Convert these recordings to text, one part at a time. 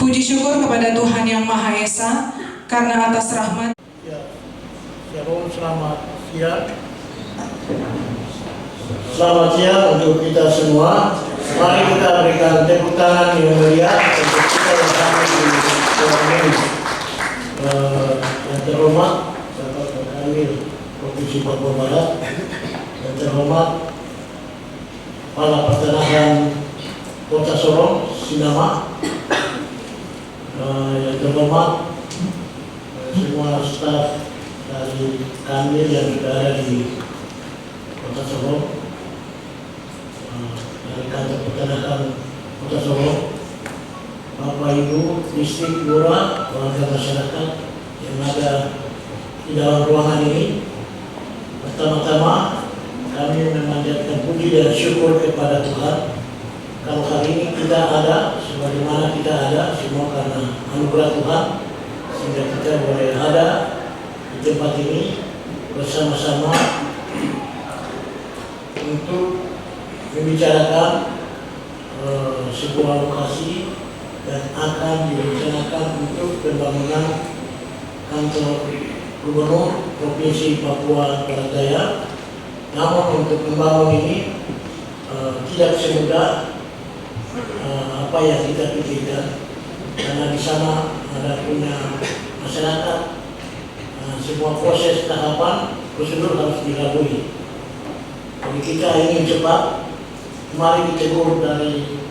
Puji syukur kepada Tuhan Yang Maha Esa karena atas rahmat. Ya, Shalom, selamat siang. Selamat siang untuk kita semua. Mari kita berikan tepuk tangan yang meriah untuk kita yang kami di ruang ini. Yang terhormat Bapak Kanwil Provinsi Papua Barat, yang terhormat Kepala Peternakan Kota Sorong, Sinama, yang terhormat semua staf dari Kanwil yang sudah ada di Kota Sorong, dari kantor peternakan Kota Sorong, Bapak Ibu distrik Lurah, warga masyarakat yang ada di dalam ruangan ini. Pertama-tama kami memanjatkan puji dan syukur kepada Tuhan. Kalau hari ini kita ada, sebagaimana kita ada, semua karena anugerah Tuhan, sehingga kita boleh ada di tempat ini bersama-sama untuk membicarakan sebuah lokasi dan akan direncanakan untuk pembangunan kantor Gubernur Provinsi Papua Barat Daya. Namun untuk membangun ini tidak semudah apa yang kita pikirkan, karena di sana ada punya masyarakat, semua proses tahapan prosedur harus dilalui. Jadi kita ingin cepat. Kemarin ditegur dari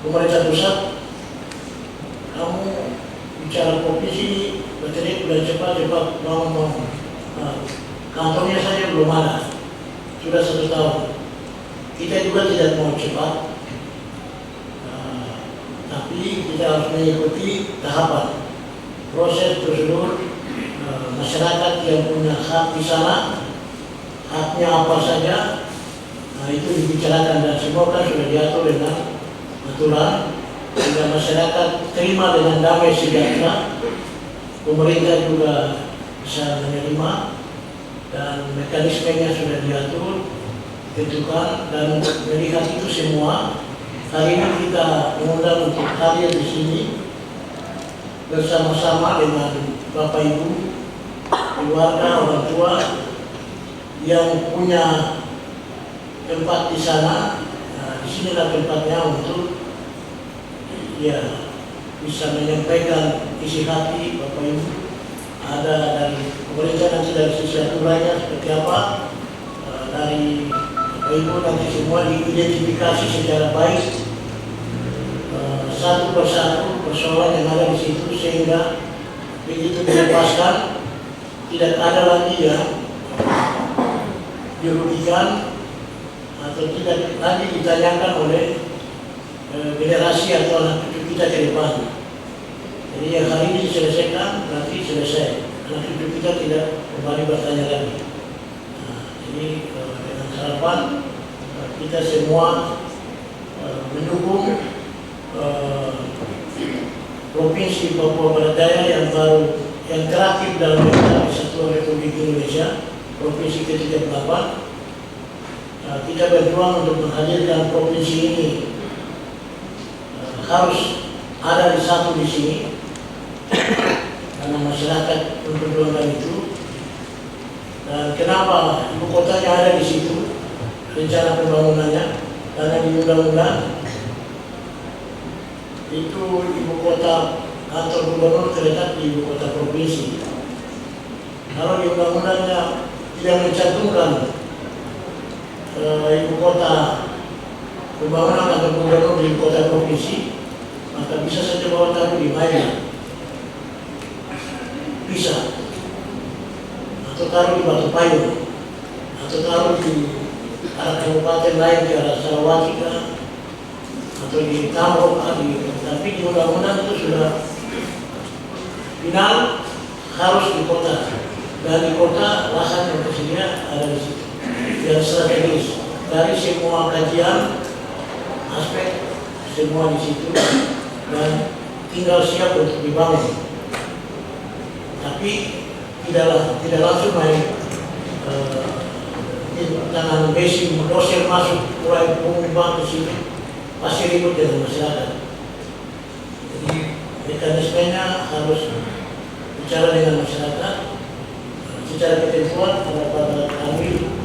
pemerintah pusat, kamu bicara provinsi berarti sudah cepat-cepat bangun. Kantornya saja belum ada, sudah 1 tahun. Kita juga tidak mau cepat, tapi kita harus mengikuti tahapan, proses prosedur. Masyarakat yang punya hak di sana, haknya apa saja, itu dibicarakan dan semua kan sudah diatur dengan aturan, sehingga masyarakat terima dengan damai sejahtera. Pemerintah juga bisa menerima dan mekanismenya sudah diatur, ditentukan, dan melihat itu semua. Hari ini kita mengundang untuk hadir di sini bersama-sama dengan Bapak Ibu, keluarga, orang tua yang punya tempat di sana. Di sinilah tempatnya untuk bisa menyampaikan isi hati Bapak Ibu. Ada dari pemerintah nanti dari sisi aturannya seperti apa, dari Bapak Ibu nanti semua diidentifikasi secara baik, satu persatu persoalan yang ada di situ, sehingga begitu dilepaskan tidak ada lagi yang dirugikan atau tidak lagi ditanyakan oleh generasi atau anak cucu kita ke depan. Jadi yang hari ini diselesaikan, nanti selesai. Anak cucu kita tidak kembali bertanya lagi. Jadi dengan harapan kita semua mendukung Provinsi Papua Barat Daya yang baru, yang terakhir dalam Kesatuan Republik Indonesia, Provinsi ke-38. Kita berjuang untuk menghadirkan provinsi ini, harus ada di satu di sini, karena masyarakat memperjuangkan itu. Dan kenapa ibu kotanya ada di situ, rencana pembangunannya, karena di undang-undang itu ibu kota, kantor gubernur terletak di ibu kota provinsi. Kalau di undang-undangnya tidak mencantumkan ibu kota, pembangunan kantor gubernur di ibu kota provinsi, maka bisa saja bawa taruh di Maya, bisa, atau taruh di Batu Payung, atau taruh di arah kabupaten lain ke arah Sarawati, atau di Tambok, tapi di undang-undang itu sudah final, harus di kota. Dan di kota lahan yang tersedia ada di situ, yang strategis dari semua kajian aspek, semua di situ, dan tinggal siap untuk dibangun. Tapi tidak langsung main tangan besi dosen masuk mulai pengumuman ke sini, pasti ribut dengan masyarakat. Jadi mekanismenya harus bicara dengan masyarakat secara ketentuan pada kami.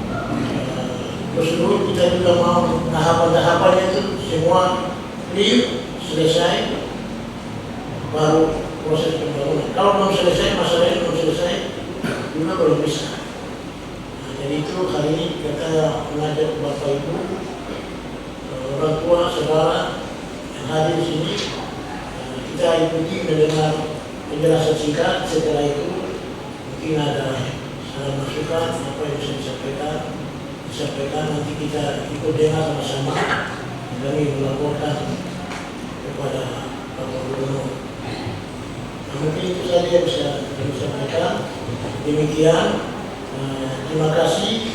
Prosedur kita juga mau tahapan-tahapannya itu semua clear, selesai, baru proses pembangunan. Kalau belum selesai, masalahnya belum selesai, juga belum bisa. Jadi itu hari ini kita mengajak Bapak Ibu, orang tua, saudara yang hadir di sini, kita ikuti mendengar penjelasan singkat. Setelah itu mungkin ada saran masukan apa yang bisa disampaikan nanti kita ikut dengar sama-sama. Kami melaporkan kepada Bapak Gubernur. Nah, mungkin itu saja yang bisa kami sampaikan. Demikian, terima kasih.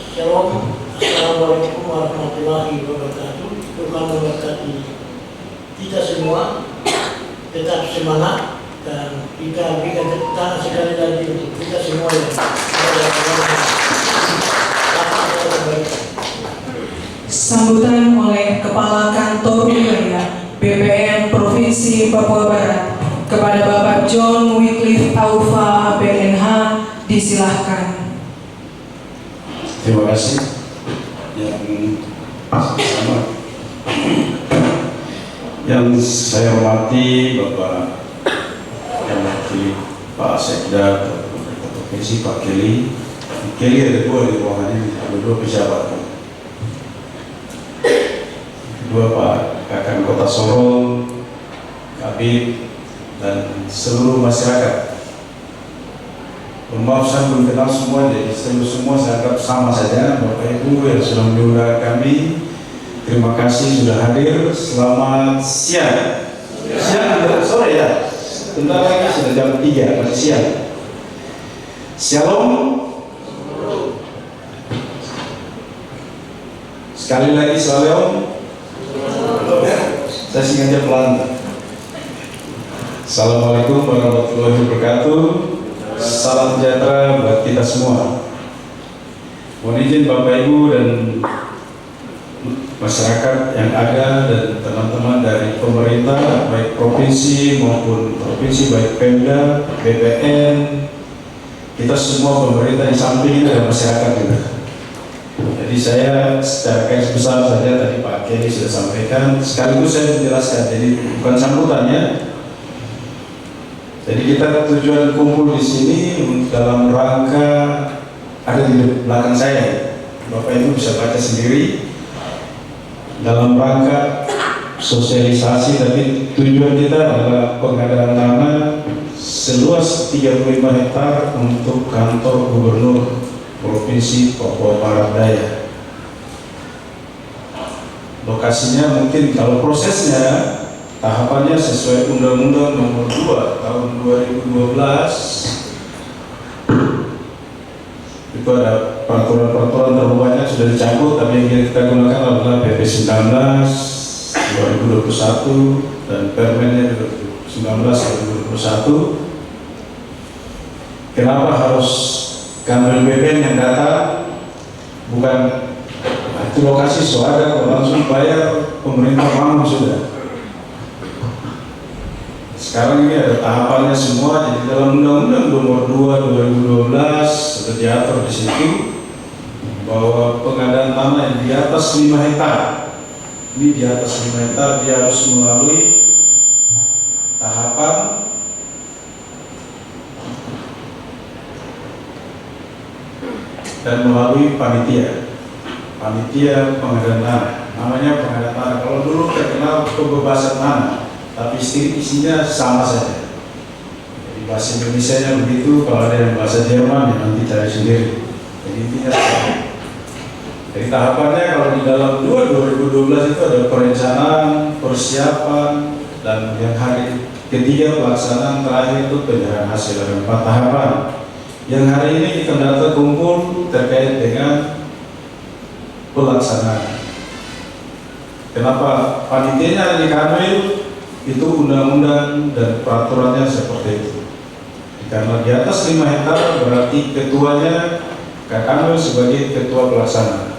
Shalom. Assalamualaikum warahmatullahi wabarakatuh. Tuhan memberkati kita semua. Tetap semangat dan kita berikan tepuk tangan sekali lagi untuk kita semua yang Sambutan oleh Kepala Kantor Wilayah BPN Provinsi Papua Barat kepada Bapak John Wycliffe Aufa BNH, disilahkan. Terima kasih yang saya hormati Bapak yang wakili Pak Sekda Pemerintah Provinsi, Pak Kelly ada dua di ruangan ini, ada dua pejabat. Kedua Pak Kakang Kota Sorong, Kabit, dan seluruh masyarakat. Maaf saya belum kenal semua, jadi semua saya anggap sama saja. Bapak Ibu yang sudah mengundang kami, terima kasih sudah hadir. Selamat siang. Siang atau sore ya? Bentar lagi sudah jam 3, masih siang. Shalom. Sekali lagi shalom. Saya sengaja pelan. Assalamualaikum warahmatullahi wabarakatuh. Salam sejahtera buat kita semua. Mohon izin Bapak Ibu dan masyarakat yang ada dan teman-teman dari pemerintah baik provinsi maupun provinsi, baik Pemda, BPN, kita semua pemerintah di samping dan masyarakat juga. Jadi saya secara garis besar saja tadi Pak Kelly sudah sampaikan, sekaligus saya menjelaskan, jadi bukan sambutannya. Jadi kita tujuan kumpul di sini dalam rangka, ada di belakang saya, Bapak Ibu bisa baca sendiri, dalam rangka sosialisasi, tapi tujuan kita adalah pengadaan tanah seluas 35 hektar untuk kantor Gubernur Provinsi Papua Barat Daya. Lokasinya mungkin kalau prosesnya tahapannya sesuai Undang-Undang Nomor 2 Tahun 2012 itu ada peraturan-peraturan terlalu banyak sudah dicabut, tapi yang kita gunakan adalah PP 19 2021 dan Permennya 19 2021. Kenapa harus kantor BPN yang datang? Bukan itu lokasi suara langsung bayar, pemerintah bangun sudah. Sekarang ini ada tahapannya semua, jadi dalam Undang-Undang Nomor 2 2012 sudah diatur di situ bahwa pengadaan tanah yang di atas 5 hektar, ini di atas 5 hektar dia harus melalui tahapan dan melalui panitia pengadaan tanah, namanya pengadaan tanah. Kalau dulu terkenal pembebasan tanah, tapi isinya sama saja. Jadi bahasa Indonesia-nya begitu, kalau ada yang bahasa Jerman ya nanti cari sendiri. Jadi intinya sama. Jadi tahapannya kalau di dalam 2012 itu ada perencanaan, persiapan, dan yang hari ketiga pelaksanaan, terakhir itu penyerahan hasil. Ada 4 tahapan. Yang hari ini kita data kumpul terkait dengan pelaksanaan. Kenapa panitianya di Kanwil? Itu undang-undang dan peraturannya seperti itu. Karena di atas 5 hektar berarti ketuanya Kak Kanwil sebagai ketua pelaksana.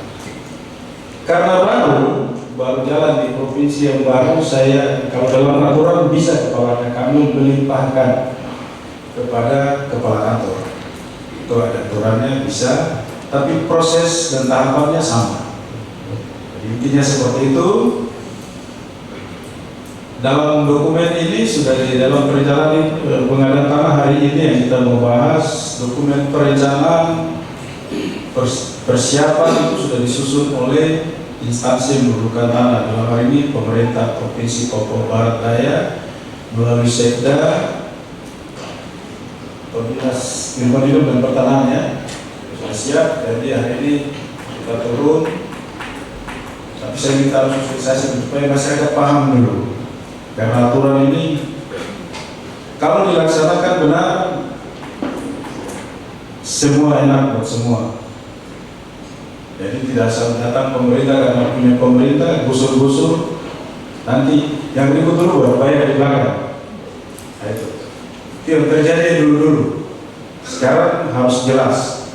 Karena baru baru jalan di provinsi yang baru, saya kalau dalam aturan bisa kepala kami melimpahkan kepada kepala kantor. Itu ada aturannya bisa, tapi proses dan tahapannya sama. Jadi intinya seperti itu. Dalam dokumen ini sudah di dalam perjalanan pengadaan tanah hari ini yang kita mau bahas, dokumen perencanaan persiapan itu sudah disusun oleh instansi yang memerlukan tanah. Dalam hari ini pemerintah Provinsi Papua Barat Daya melalui Sekda, Dinas Lingkungan Hidup dan Pertanahan ya, sudah siap. Jadi hari ini kita turun, tapi saya minta harus sosialisasi supaya masyarakat paham dulu. Karena aturan ini kalau dilaksanakan benar, semua enak buat semua. Jadi tidak asal datang pemerintah karena punya pemerintah gusur-gusur, nanti yang ribut dulu bayar di belakang. Nah, itu yang terjadi dulu. Sekarang harus jelas.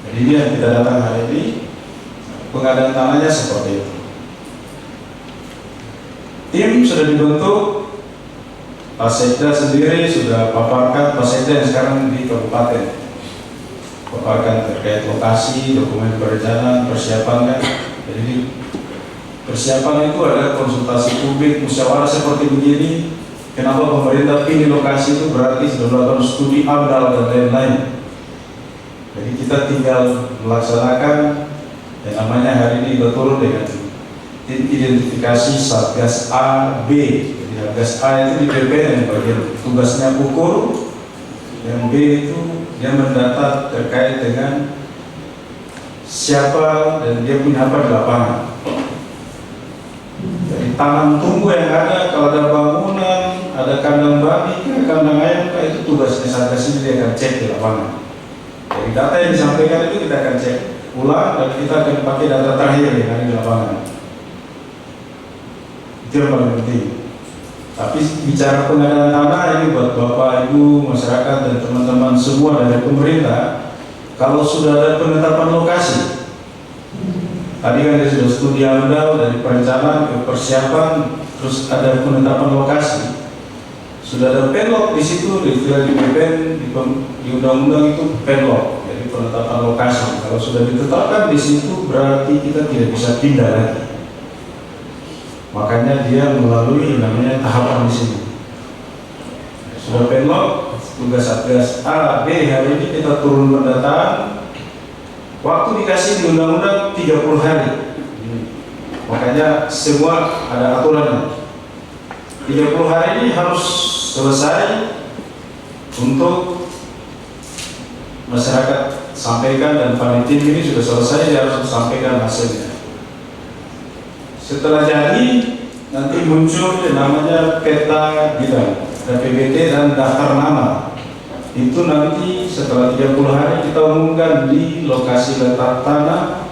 Jadi ini yang kita datang hari ini, pengadaan tanahnya seperti itu. Tim sudah dibentuk, Pak Sekda sendiri sudah paparkan, Pak Sekda yang sekarang di kabupaten paparkan terkait lokasi, dokumen perencanaan, persiapan kan. Jadi persiapan itu ada konsultasi publik, musyawarah seperti begini. Kenapa pemerintah pilih lokasi itu berarti sudah melakukan studi AMDAL dan lain-lain. Jadi kita tinggal melaksanakan yang namanya hari ini kita turun dengan identifikasi Satgas A, B. Jadi Satgas A itu di BPN bagian tugasnya ukur, yang B itu dia mendata terkait dengan siapa dan dia punya apa di lapangan. Jadi tanam tumbuh yang ada, kalau ada bangunan, ada kandang babi, kandang ayam, itu tugasnya Satgas ini, dia akan cek di lapangan. Jadi data yang disampaikan itu kita akan cek ulang dan kita akan pakai data terakhir yang ada di lapangan. Itu yang paling penting. Tapi bicara pengadaan tanah ini buat Bapak, Ibu, masyarakat dan teman-teman semua dari pemerintah, kalau sudah ada penetapan lokasi, tadi kan dia sudah studi AMDAL dari perencanaan ke persiapan, terus ada penetapan lokasi, sudah ada penlok di situ, di BPN, di undang-undang itu penlok, jadi penetapan lokasi. Kalau sudah ditetapkan di situ, berarti kita tidak bisa pindah lagi. Makanya dia melalui namanya tahapan di sini. Sudah penlok, tugas Satgas A, B, hari ini kita turun pendataan. Waktu dikasih di undang-undang 30 hari. Makanya semua ada aturannya. 30 hari ini harus selesai untuk masyarakat sampaikan, dan panitia ini sudah selesai, dia harus sampaikan hasilnya. Setelah jadi, nanti muncul yang namanya peta bidang, PBT dan daftar nama. Itu nanti setelah 30 hari kita umumkan di lokasi letak tanah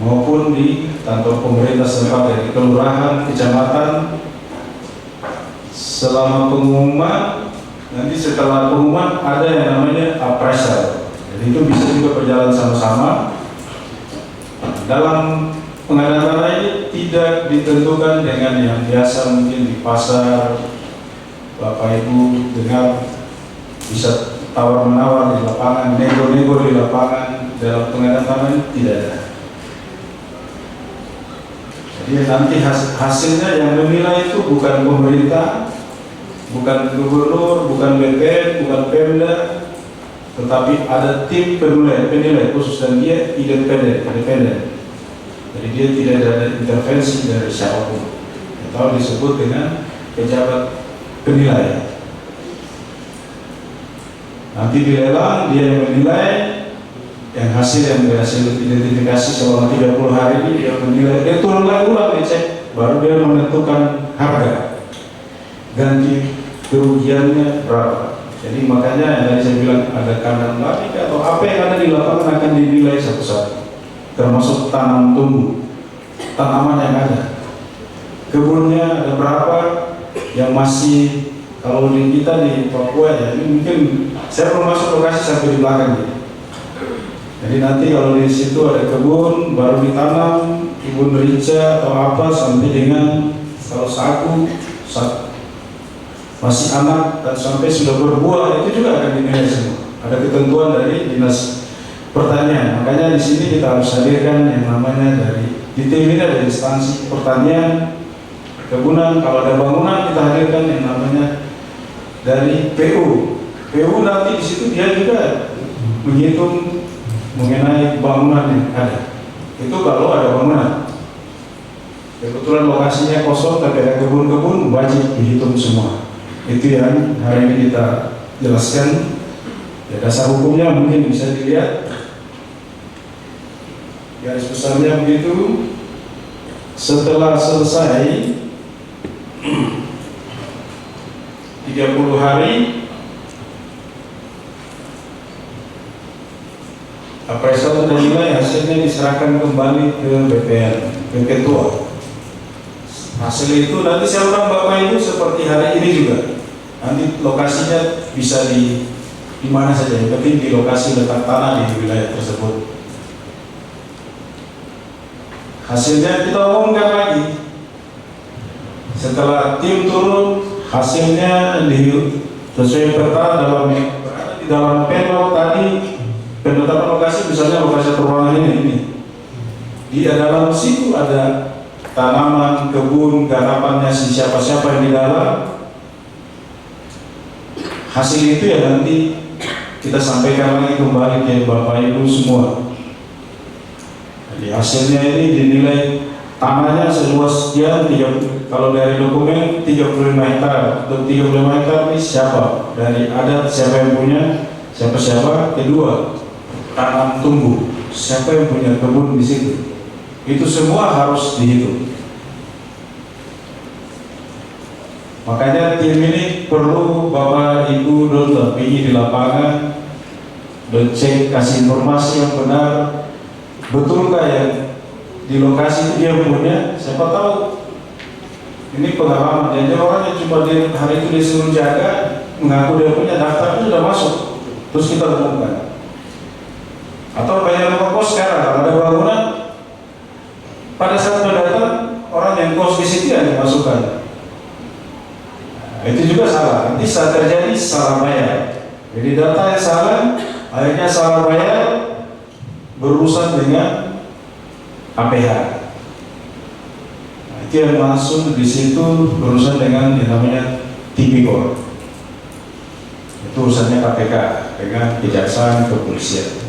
maupun di kantor pemerintah setempat dari kelurahan, kecamatan. Selama pengumuman, nanti setelah pengumuman ada yang namanya appraisal. Jadi itu bisa juga berjalan sama-sama. Dalam pengadaan tanah ini tidak ditentukan dengan yang biasa mungkin di pasar, Bapak Ibu dengar bisa tawar-menawar di lapangan, nego-nego di lapangan. Dalam pengadaan tanah ini tidak ada. Jadi nanti hasilnya yang menilai itu bukan pemerintah, bukan gubernur, bukan BPN, bukan Pemda, tetapi ada tim penilai khusus, dan dia independen. Jadi dia tidak ada intervensi dari siapapun, atau disebut dengan pejabat penilai. Nanti dilelang, dia yang menilai, yang berhasil identifikasi selama 30 hari ini dia menilai, dia turun lagi ulang, dia cek, baru dia menentukan harga, ganti kerugiannya berapa. Jadi makanya yang tadi saya bilang ada kandang babi atau apa yang ada di lapangan akan dinilai satu-satu, termasuk tanam tumbuh, tanaman yang ada, kebunnya ada berapa, yang masih, kalau di kita di Papua ya, ini mungkin saya belum masuk lokasi sampai di belakang ya. Jadi nanti kalau di situ ada kebun baru ditanam, kebun merica atau apa sampai dengan kalau sagu masih anak dan sampai sudah berbuah itu juga akan dinilai semua. Ada ketentuan dari dinas pertanian. Makanya di sini kita harus hadirkan yang namanya dari di tim ini ada instansi pertanian, kebunan. Kalau ada bangunan kita hadirkan yang namanya dari PU. PU nanti di situ dia juga menghitung mengenai bangunan yang ada. Itu kalau ada bangunan. Kebetulan lokasinya kosong tapi ada kebun-kebun, wajib dihitung semua. Itu yang hari ini kita jelaskan. Ya, dasar hukumnya mungkin bisa dilihat. Garis besarnya begitu. Setelah selesai 30 hari appraisal dan nilai hasilnya diserahkan kembali ke BPN, ke ketua. Hasil itu nanti saya ulang Bapak Ibu seperti hari ini juga. Nanti lokasinya bisa di mana saja, yang penting di lokasi letak tanah di wilayah tersebut. Hasilnya kita umumkan lagi. Setelah tim turun, hasilnya sesuai peta di dalam penlog tadi penetapan lokasi, misalnya lokasi perumahan ini. Di dalam situ ada tanaman, kebun, garapannya siapa-siapa yang di dalam. Hasil itu ya nanti kita sampaikan lagi kembali ke Bapak Ibu semua. Jadi hasilnya ini dinilai tanahnya seluas dia kalau dari dokumen 35 hektar. Untuk 35 hektar ini siapa? Dari adat siapa yang punya? Siapa-siapa? Kedua, tanam tumbuh. Siapa yang punya kebun di situ? Itu semua harus dihitung. Makanya tim ini perlu Bapak Ibu dampingi di lapangan, dan cek, kasih informasi yang benar. Betulkah yang di lokasi itu dia punya? Siapa tahu ini pengalaman. Jadi orang yang cuma di hari itu disuruh jaga, mengaku dia punya, daftar itu sudah masuk, terus kita umumkan. Atau banyak rumah kos sekarang kalau ada bangunan, pada saat mendatang orang yang kos di situ yang dimasukkan. Nah, itu juga salah. Nanti saat terjadi salah bayar. Jadi data yang salah, akhirnya salah bayar, berurusan dengan APH. Nah, itu yang masuk di situ berurusan dengan yang namanya tipikor. Itu urusannya KPK dengan kejaksaan kepolisian.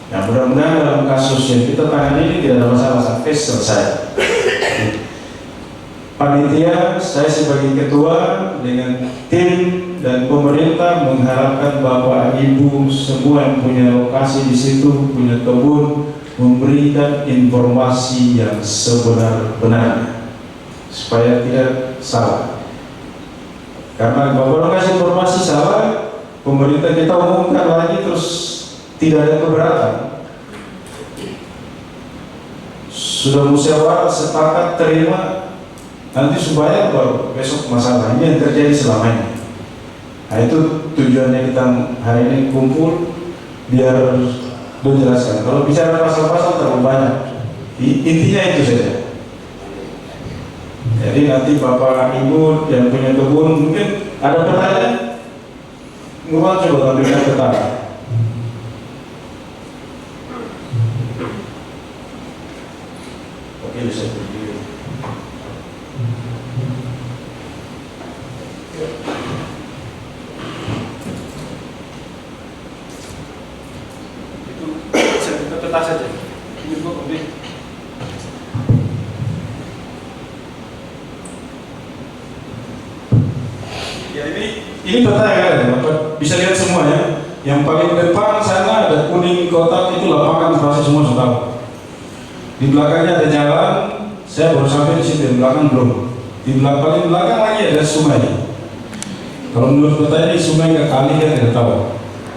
Nah, mudah-mudahan dalam kasus yang kita tangani ini tidak ada masalah sampai selesai. Panitia, saya sebagai ketua dengan tim dan pemerintah mengharapkan Bapak Ibu semua yang punya lokasi di situ, punya kebun, memberikan informasi yang sebenar-benarnya supaya tidak salah. Karena Bapak kasih informasi salah, pemerintah kita umumkan lagi terus tidak ada keberatan. Sudah musyawarah sepakat terima, nanti supaya baru besok masalah ini yang terjadi selama ini. Nah, itu tujuannya kita hari ini kumpul biar dijelaskan. Kalau bicara pasal-pasal terlalu banyak, intinya itu saja. Jadi nanti Bapak Ibu yang punya kebun mungkin ada pertanyaan, coba tampilkan petanya. Oke, bisa berdiri. Peta saja. Ini kok ya ini peta ya kan, Bapak bisa lihat semua ya. Yang paling depan sana ada kuning kotak itu lapangan pasti semua sudah tahu. Di belakangnya ada jalan, saya baru sampai di situ, di belakang belum. Di paling belakang lagi ada sungai. Kalau menurut peta ini sungai ke kali ya tidak tahu.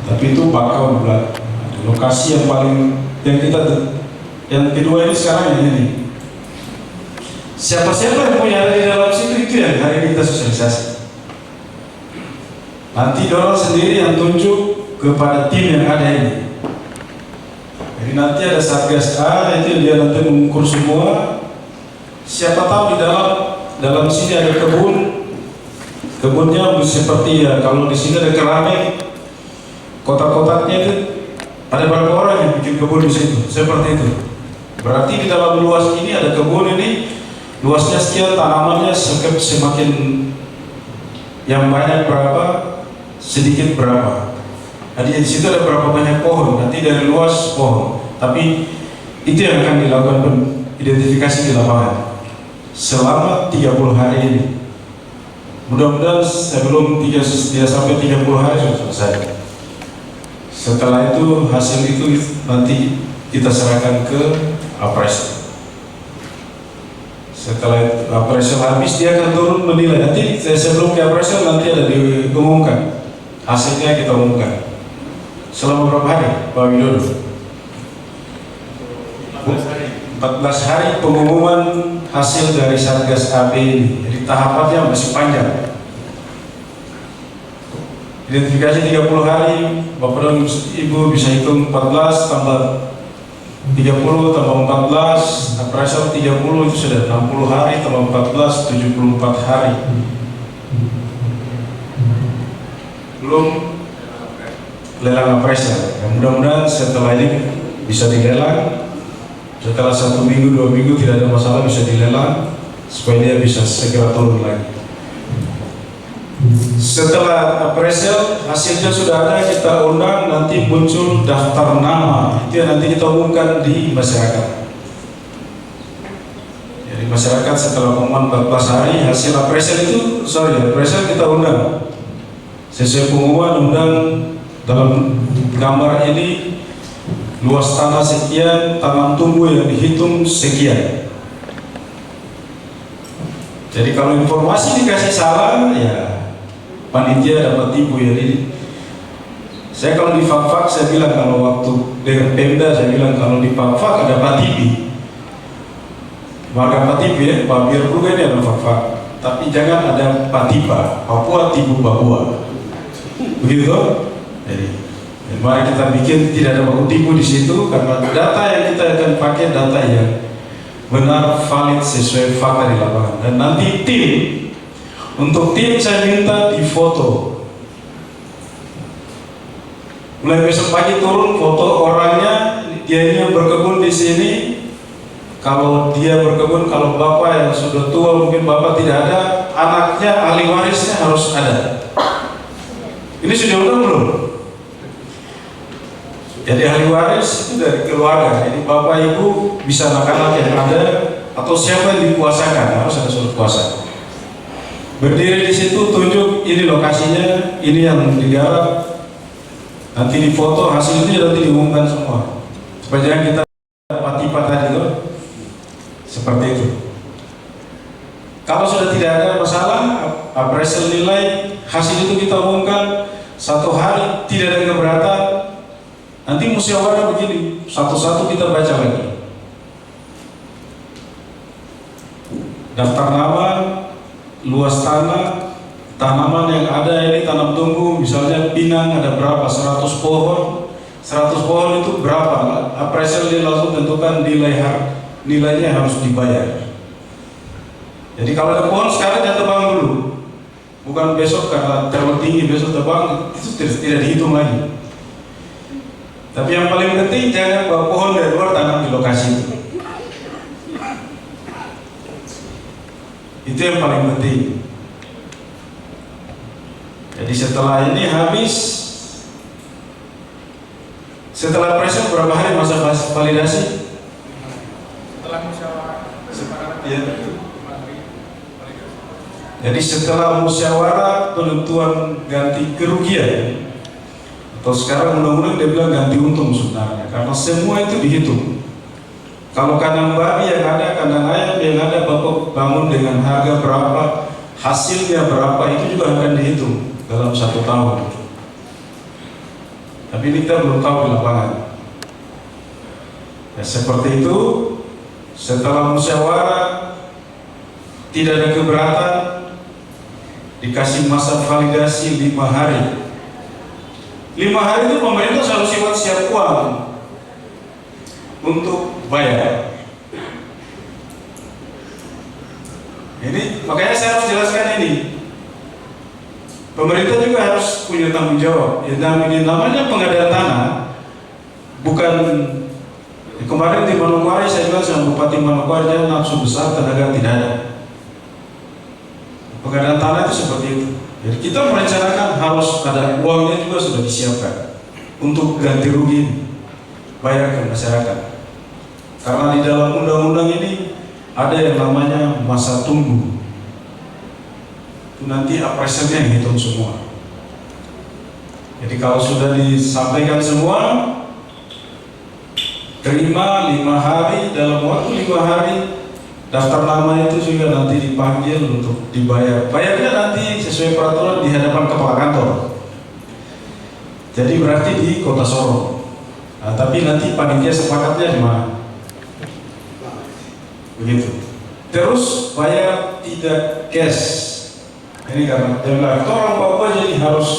Tapi itu bakau di belakang. Lokasi yang paling yang kedua ini sekarang yang ini. Siapa-siapa yang punya ada di dalam situ itu yang hari ini kita sosialisasi. Nanti dorong sendiri yang tunjuk kepada tim yang ada ini. Jadi Jadi nanti ada Satgas A, itu dia nanti mengukur semua. Siapa tahu di dalam sini ada kebunnya seperti ya, kalau di sini ada keramik, kotak-kotaknya itu ada berapa orang yang bikin kebun di situ, seperti itu. Berarti di dalam luas ini ada kebun ini, luasnya sekian, tanamannya semakin yang banyak berapa, sedikit berapa. Jadi di situ ada berapa banyak pohon, nanti dari luas pohon. Tapi itu yang akan dilakukan identifikasi di lapangan selama 30 hari ini. Mudah-mudahan sebelum 3 sampai 30 hari sudah selesai. Setelah itu hasil itu nanti kita serahkan ke appraisal. Setelah appraisal habis dia akan turun menilai. Nanti sebelum ke appraisal nanti ada diumumkan hasilnya, kita umumkan. Selama berapa hari Pak Widodo? 14 hari pengumuman hasil dari Satgas AB ini. Jadi tahapannya masih panjang. Identifikasi 30 hari, Bapak dan Ibu bisa hitung 14 tambah 30 tambah 14, appraisal 30 itu sudah 60 hari tambah 14, 74 hari. Belum lelang appraisal. Mudah-mudahan setelah ini bisa dilelang. Setelah 1 minggu, 2 minggu tidak ada masalah, bisa dilelang supaya dia bisa segera turun lagi. Setelah appraisal hasilnya sudah ada, kita undang, nanti muncul daftar nama. Itu yang nanti kita umumkan di masyarakat. Jadi masyarakat setelah pengumuman 14 hari hasil appraisal itu, appraisal kita undang. Sesuai pengumuman undang dalam gambar ini luas tanah sekian, tanam tumbuh yang dihitung sekian. Jadi kalau informasi dikasih salah, ya panitia dapat tipu ya. Jadi saya kalau di Fakfak saya bilang, kalau waktu dengan Pemda saya bilang kalau di Fakfak ada Patipi, warga Patipi ya, Pak Biar juga ini ada Fakfak, tapi jangan ada Patipa, Papua tipu Papua, begitu. Jadi mari kita bikin tidak ada baku tipu di situ, karena data yang kita akan pakai data yang benar, valid, sesuai fakta di lapangan. Dan nanti untuk tim saya minta difoto. Mulai besok pagi turun foto orangnya, dia yang berkebun di sini. Kalau dia berkebun, kalau bapak yang sudah tua mungkin bapak tidak ada, anaknya ahli warisnya harus ada. Ini sudah undang belum? Jadi ahli waris itu dari keluarga. Jadi bapak ibu bisa anak-anak yang ada atau siapa yang dikuasakan, harus ada surat kuasa. Berdiri di situ, tunjuk ini lokasinya, ini yang digarap. Nanti difoto, hasil itu nanti diumumkan semua. Supaya jangan kita patipa tadi loh. Seperti itu. Kalau sudah tidak ada masalah, appraisal nilai, hasil itu kita umumkan 1 hari, tidak ada keberatan. Nanti musyawarah begini, satu-satu kita baca lagi. Daftar nama, luas tanah, tanaman yang ada ini tanam tumbuh, misalnya pinang ada berapa, 100 pohon. 100 pohon itu berapa? Appraisal dia langsung tentukan nilainya harus dibayar. Jadi kalau ada pohon sekarang dia tebang dulu, bukan besok karena terlalu tinggi besok tebang, itu tidak dihitung lagi. Tapi yang paling penting jangan bawa pohon dari luar tanam di lokasi itu. Itu yang paling penting. Jadi setelah ini habis, setelah appraisal berapa hari masa validasi? Setelah musyawarah. Ya. Jadi setelah musyawarah penentuan ganti kerugian, atau sekarang undang-undang dia bilang ganti untung sebenarnya, karena semua itu dihitung. Kalau kandang babi yang ada, kandang ayam yang ada, bapak bangun dengan harga berapa, hasilnya berapa, itu juga akan dihitung dalam 1 tahun. Tapi kita belum tahu di lapangan. Ya, seperti itu. Setelah musyawarah tidak ada keberatan, dikasih masa validasi 5 hari. 5 hari itu pemerintah harus siap uang. untuk bayar. Ini makanya saya harus jelaskan ini. Pemerintah juga harus punya tanggung jawab. Ini namanya pengadaan tanah, bukan kemarin di Manokwari saya bilang sama Bupati Manokwari dia nafsu besar, tenaga tidak ada. Pengadaan tanah itu seperti itu. Jadi kita merencanakan harus ada uangnya juga sudah disiapkan untuk ganti rugi bayar ke masyarakat. Karena di dalam undang-undang ini ada yang namanya masa tunggu. Itu nanti apresiasinya yang hitung semua. Jadi kalau sudah disampaikan semua, terima 5 hari, dalam waktu 5 hari daftar nama itu juga nanti dipanggil untuk dibayar. Bayarnya nanti sesuai peraturan di hadapan kepala kantor. Jadi berarti di Kota Sorong. Nah, tapi nanti panitia sepakatnya di mana? Begitu. Terus bayar tidak cash. Ini karena dia bilang, orang Papua jadi harus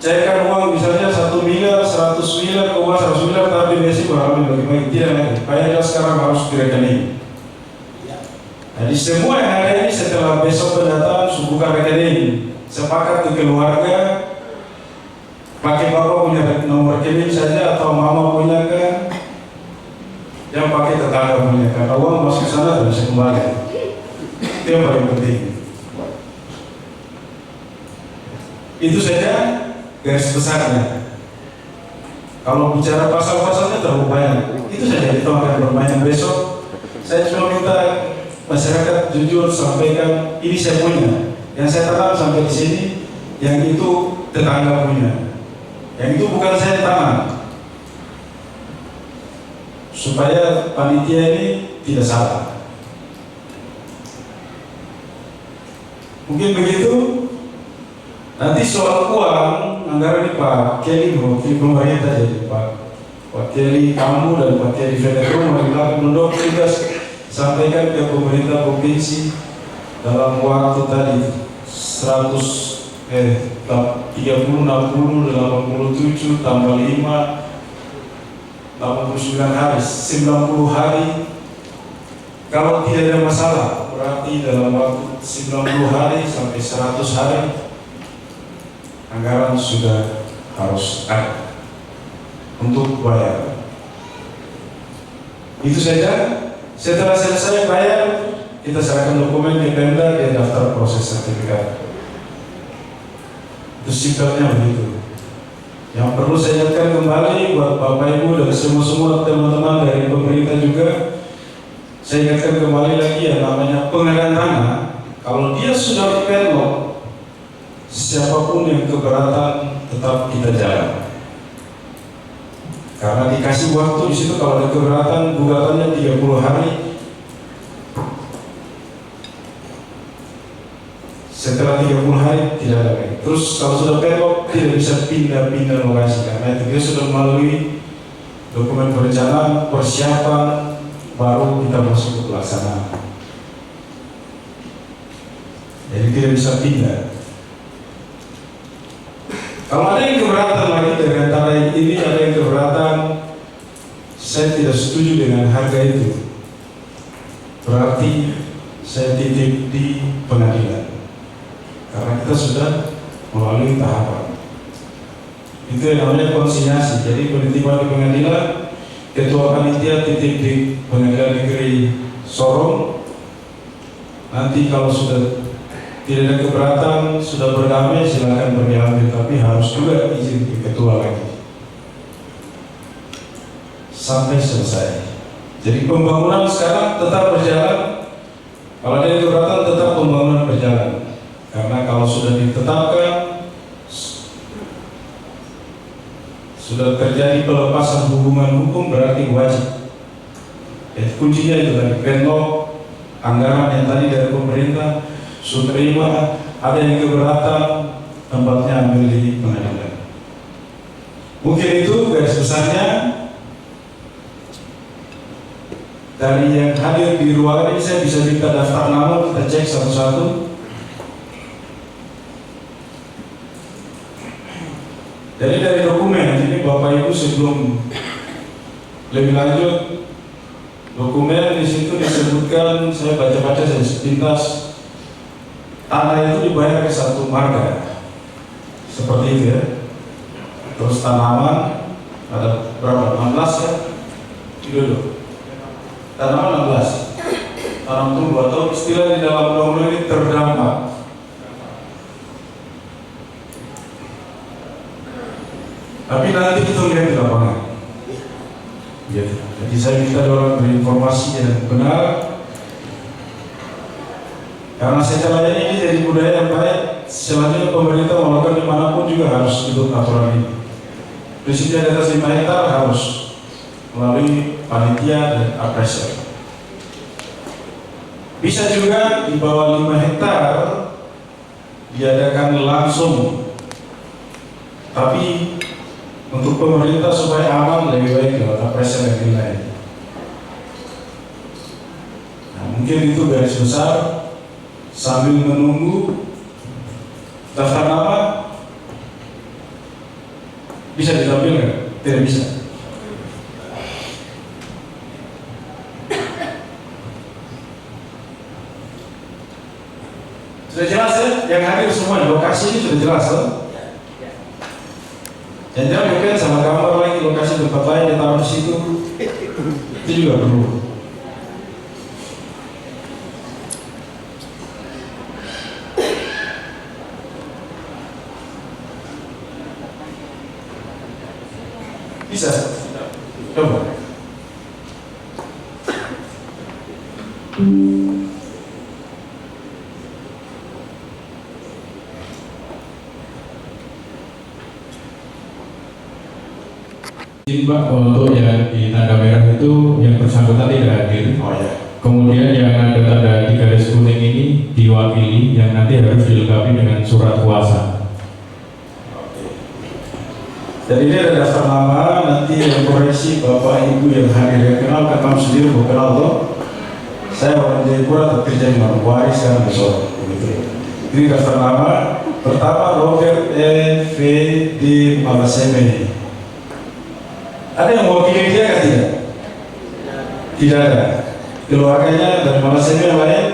cairkan uang misalnya 1 miliar, 100 miliar, uang 100 miliar, tapi biasanya berapa bagaimana? Tidak lagi. Bayarnya sekarang harus di rekening. Jadi semua yang ada ini setelah besok pendataan buka rekening, sepakat ke keluarga, pakai bapak punya nomor rekening saja atau mama punya kan, yang pakai tetangga punya kan, uang masuk sana dan bisa kembali. Itu yang paling penting. Itu saja garis besarnya. Kalau bicara pasal-pasalnya terlalu banyak, itu saja kita akan bermain besok. Saya cuma minta masyarakat jujur sampaikan ini saya punya, yang saya tanam sampai di sini, yang itu tetangga punya, yang itu bukan saya tanam, supaya panitia ini tidak salah. Mungkin begitu. Nanti soal uang, anggaran ini Pak Kelly, wakil pemerintah jadi Pak Kelly, kamu dan Pak Kelly Federal mendorong tugas sampaikan ke pemerintah provinsi dalam waktu tadi 30, 60, 87 tambah 5, 89 hari, 90 hari. Kalau tidak ada masalah, berarti dalam waktu 90 hari sampai 100 hari anggaran sudah harus ada untuk bayar. Itu saja. Setelah selesai bayar, kita serahkan dokumen ke Pemda, dia daftar proses sertifikat. Itu simpelnya begitu. Yang perlu saya ingatkan kembali buat Bapak Ibu dan semua teman-teman dari pemerintah juga, saya ingatkan kembali lagi yang namanya pengadaan tanah. Kalau dia sudah penlok, siapapun yang keberatan tetap kita jalan. Karena dikasih waktu di situ, kalau ada keberatan gugatannya 30 hari. Setelah 30 hari tidak ada lagi. Terus kalau sudah pelok tidak bisa pindah-pindah lokasi, karena itu dia sudah melalui dokumen perencanaan, persiapan, baru kita masuk ke pelaksanaan. Jadi tidak bisa pindah. Kalau ada yang keberatan lagi dengan tanah ini, ada yang keberatan, saya tidak setuju dengan harga itu, berarti saya titip di pengadilan, karena kita sudah melalui tahapan. Itu yang namanya konsinyasi. Jadi penitipan di pengadilan, ketua panitia titip di Pengadilan Negeri Sorong. Nanti kalau sudah tidak ada keberatan, sudah berdamai, silakan berdiambil, tapi harus juga izin ke ketua lagi sampai selesai. Jadi pembangunan sekarang tetap berjalan. Kalau ada yang keberatan, tetap pembangunan berjalan. Karena kalau sudah ditetapkan, sudah terjadi pelepasan hubungan hukum, berarti wajib. Jadi kuncinya itu tadi, penlok, anggaran yang tadi dari pemerintah sudah terima, ada yang keberatan, tempatnya ambil di pengadilan. Mungkin itu garis besarnya. Dari yang hadir di ruangan ini saya bisa minta daftar nama, kita cek satu-satu. Jadi dari dokumen ini Bapak Ibu sebelum Lebih lanjut, dokumen di situ disebutkan, saya baca-baca saya sepintas, tanah itu dibayar ke satu marga, seperti itu ya. Terus tanaman ada berapa? 16 ya? Dulu. Tanaman 16. Tanam tumbuh atau istilah di dalam undang-undang ini terdampak. Tapi nanti kita lihat di lapangan. Ya, jadi saya minta orang berinformasi yang benar. Karena secara ini jadi budaya yang baik. Selanjutnya pemerintah melakukan dimanapun juga harus ikut aturan ini. Prinsipnya di atas 5 hektar harus melalui panitia dan apresiasi. Bisa juga di bawah 5 hektar diadakan langsung. Tapi untuk pemerintah supaya aman lebih baik lewat apresiasi yang lain. Nah, mungkin itu garis besar sambil menunggu daftar nama bisa ditampilkan? Tidak bisa. Sudah jelas ya? Yang hadir semua lokasi ini sudah jelas ya? Jangan mungkin sama gambar lagi lokasi tempat lain ditaruh di situ, itu juga perlu. Bisa, coba. Mbak, untuk yang di tanda merah itu yang bersangkutan tidak hadir. Oh ya. Kemudian yang ada tanda di garis kuning ini diwakili yang nanti harus dilengkapi dengan surat kuasa. Jadi ini ada daftar nama, nanti yang koreksi Bapak Ibu yang hadir yang kenal kan kamu sendiri bukan kenal toh. Saya orang Jayapura bekerja di Manokwari sekarang besok. Ini daftar nama. Pertama Robert E.V.D. Malaseme. Ada yang mewakili dia kan tidak? Tidak ada. Keluarganya dari Malaseme yang lain?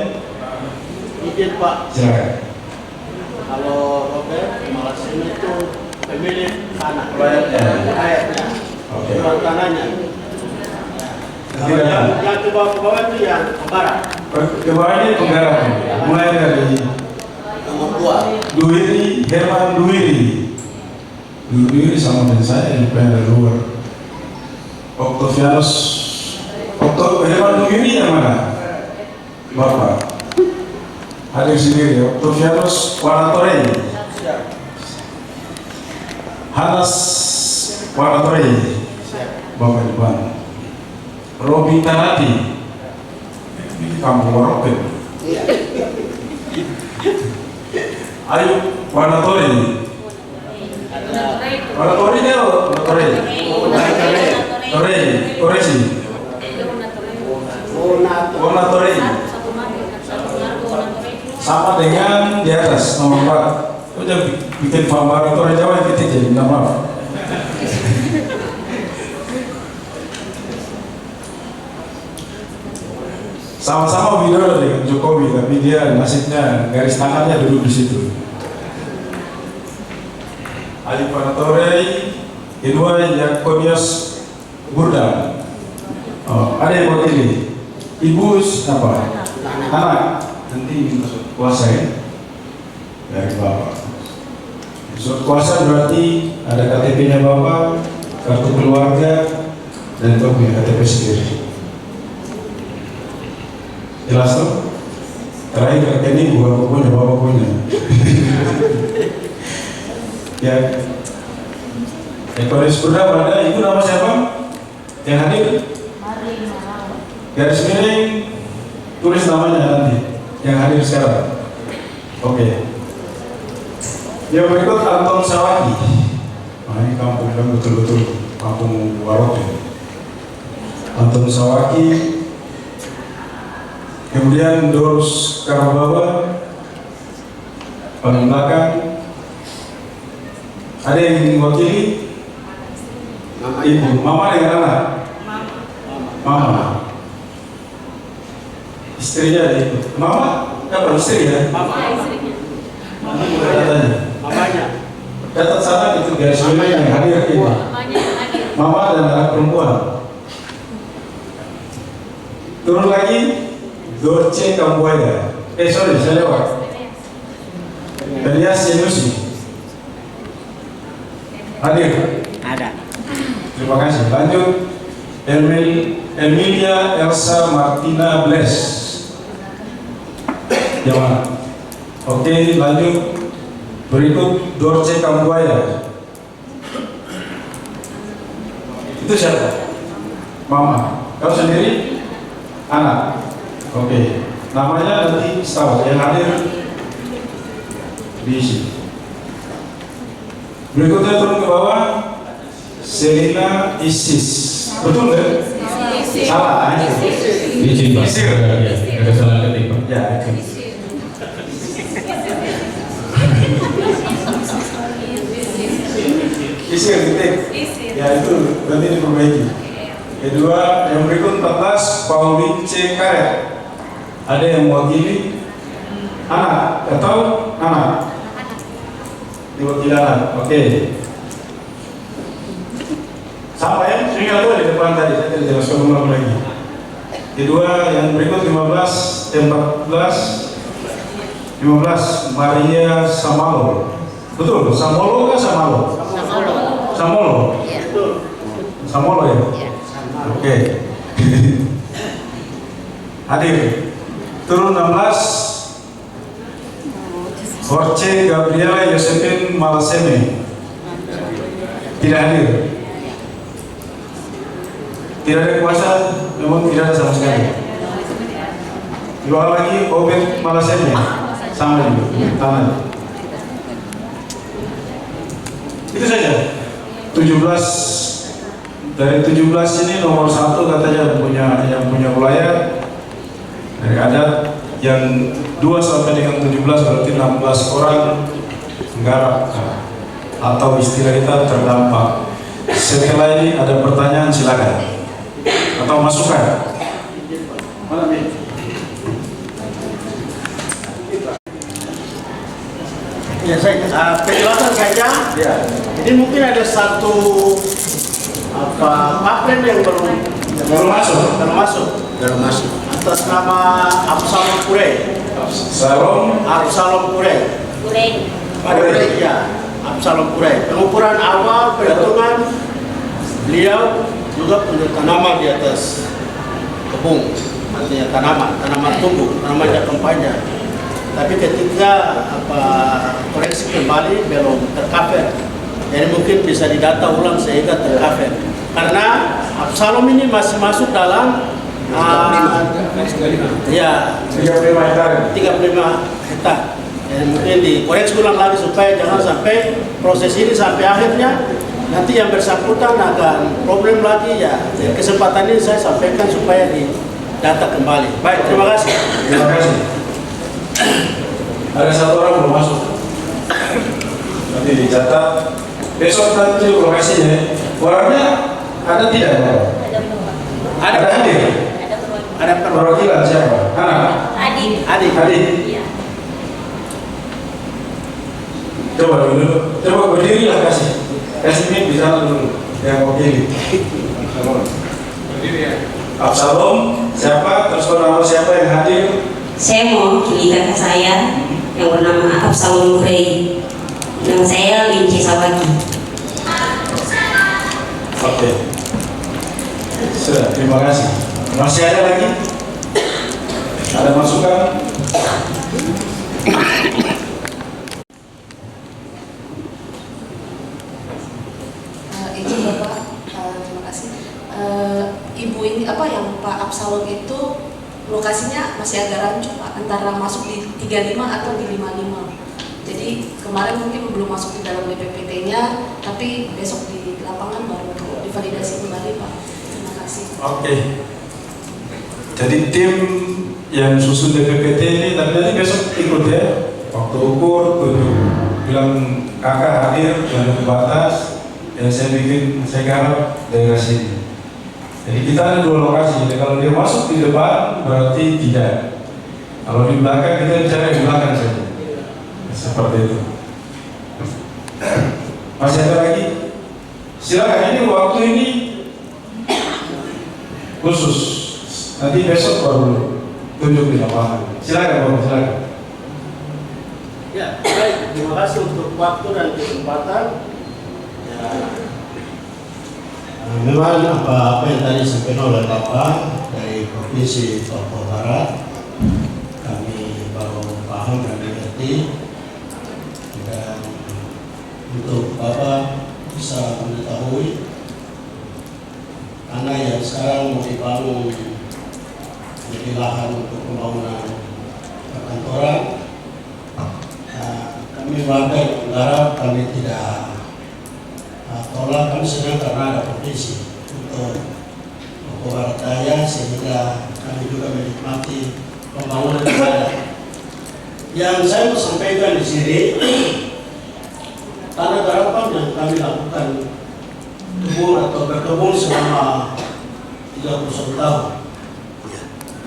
Izin Pak, Silakan. kalau Robert Malaseme itu pemilik tanah, Rakyatnya. Oke. jual tanahnya. Tidak ada. Yang ke bawah itu yang barat. Ke bawah ini penggarap. Mulai dari Nomor 2. Duwiri, Herman Duwiri. Duwiri sama dengan saya yang dari luar. Herman Duwiri yang mana? Bapak. Hadir sendiri. Octavianus Wanatorei. Hanas Wanatorei. Bapak di mana? Robi Tanati. Ini kampung Waropen. Ayub Wanatorei. Wanatorei dia loh. Wanatorei. Koreksi. Wanatorei. Sama dengan di atas nomor 4. Udah bikin fambar itu orang Jawa yang ketik jadi minta maaf. Sama-sama Widodo dengan Jokowi, tapi dia nasibnya garis tangannya duduk di situ. Ali Panatorei, kedua Yakonius Burda. Oh, ada yang mewakili. Ibu apa? Anak. Nanti masuk kuasa ya dari Bapak. Masuk kuasa berarti ada KTP-nya Bapak, kartu keluarga, dan punya KTP sendiri. Jelas tuh? Terakhir rekening bukan punya Bapak punya. Ya. Ekonomis Burda ada, ibu nama siapa? Yang hadir? Garis miring, tulis namanya nanti. Yang hadir sekarang. Oke. Yang berikut Anton Sawaki. Nah, ini kampung kan betul-betul kampung Warok ya. Anton Sawaki. Kemudian Dorus Karabawa. Paling belakang. Ada yang mewakili? Ibu, mama dengan anak. Mama. Istrinya ikut. Mama? Apa istri ya? Mama. Nanti boleh katanya. Mamanya. Catat sana itu garis miring yang hadir ini. Mama dan anak perempuan. Turun lagi, Dorce Kambuaya. Sorry, saya lewat. Elias Yenusi. Hadir? Ada. Terima kasih. Lanjut, Emilia Elsa Martina Bles. Jangan. Oke, lanjut. Berikut Dorce Kambuaya. Itu siapa? Mama. Kau sendiri? Anak. Oke. Namanya nanti tahu yang hadir diisi. Berikutnya turun ke bawah, Selina Isis. Betul kan? Salah. Izin Pak. Ya, ada salah ketik Pak. Ya, itu. Isir titik. Ya itu berarti diperbaiki. Kedua, yang berikut 14, Pauline C. Karet. Ada yang mewakili anak atau anak? Diwakili anak. Oke. Sama ya, tinggal dua di depan tadi, saya tidak jelaskan ulang lagi. Kedua, yang berikut 15, 15, Maria Samalo. Betul, Samolo kan Samalo? Samolo. Samolo ya? Oke. Hadir. Turun 16, Jorge Gabriela Josephine Malaseme. Tidak hadir. Tidak ada kuasa, memang tidak ada sama sekali. Dua lagi, Obed Malaseme. Sama juga, tangan. Itu saja. 17 dari 17 ini nomor 1 katanya yang punya wilayah dari adat, yang 2 sampai dengan 17 berarti 16 orang menggarap atau istilah kita terdampak. Setelah ini ada pertanyaan, silakan atau masukan. Mana nih? Ya saya penjelasan saja. Ya. Jadi mungkin ada satu papen yang Baru masuk. atas nama Absalom Pure. Absalom Pure. Ya, Absalom Pure. Pengukuran awal perhitungan beliau juga punya tanaman di atas kebun, artinya tanaman tumbuh, tanaman kampanye. Tapi ketika koreksi kembali belum tercover, jadi mungkin bisa didata ulang sehingga tercover. Karena Absalom ini masih masuk dalam 35 hektar. Jadi mungkin dikoreksi ulang lagi supaya jangan sampai proses ini sampai akhirnya nanti yang bersangkutan akan problem lagi ya. Kesempatan ini saya sampaikan supaya didata kembali. Baik, terima kasih. Terima kasih. Ada satu orang belum masuk. Nanti dicatat. Besok nanti lokasinya. Orangnya ada tidak? Ada hadir. Ada perwakilan siapa? Anak. Adik. Iya. Coba berdirilah kasih mic di sana dulu yang wakili. Berdiri ya. Absalom siapa? Terus nama siapa yang hadir? Saya mau mewakili kakak saya yang bernama Absalom Grey. Nama saya Linci Sawaki. Oke. Sudah, terima kasih. Masih ada lagi? Ada masukan? Izin Bapak, terima kasih. Ibu ini yang Pak Absalom itu lokasinya masih agak rancu Pak, antara masuk di 35 atau di 55. Jadi kemarin mungkin belum masuk di dalam DPPT-nya, tapi besok di lapangan baru divalidasi kembali Pak. Terima kasih. Oke. Jadi tim yang susun DPPT ini tapi nanti besok ikut ya. Waktu ukur, bilang kakak hadir, jangan batas. Yang saya bikin, saya garap daerah sini. Jadi kita ada dua lokasi. Jadi kalau dia masuk di depan berarti tidak. Kalau di belakang kita bicara di belakang saja. Seperti itu. Masih ada lagi? Silakan, ini waktu ini khusus. Nanti besok baru tunjuk di lapangan. Silakan Bapak, silakan. Ya, baik. Terima kasih untuk waktu dan kesempatan. Ya, memang apa yang tadi disampaikan oleh Bapak dari Provinsi Papua Barat, kami baru paham dan mengerti. Dan untuk Bapak bisa mengetahui tanah yang sekarang mau dibangun jadi lahan untuk pembangunan perkantoran. Kami warga negara, kami tidak tolak, kami senang karena ada provinsi untuk Papua Barat Daya, sehingga kami juga menikmati pembangunan yang ada. Yang saya mau sampaikan di sini, tanah garapan yang kami lakukan kebun atau berkebun selama 31 tahun.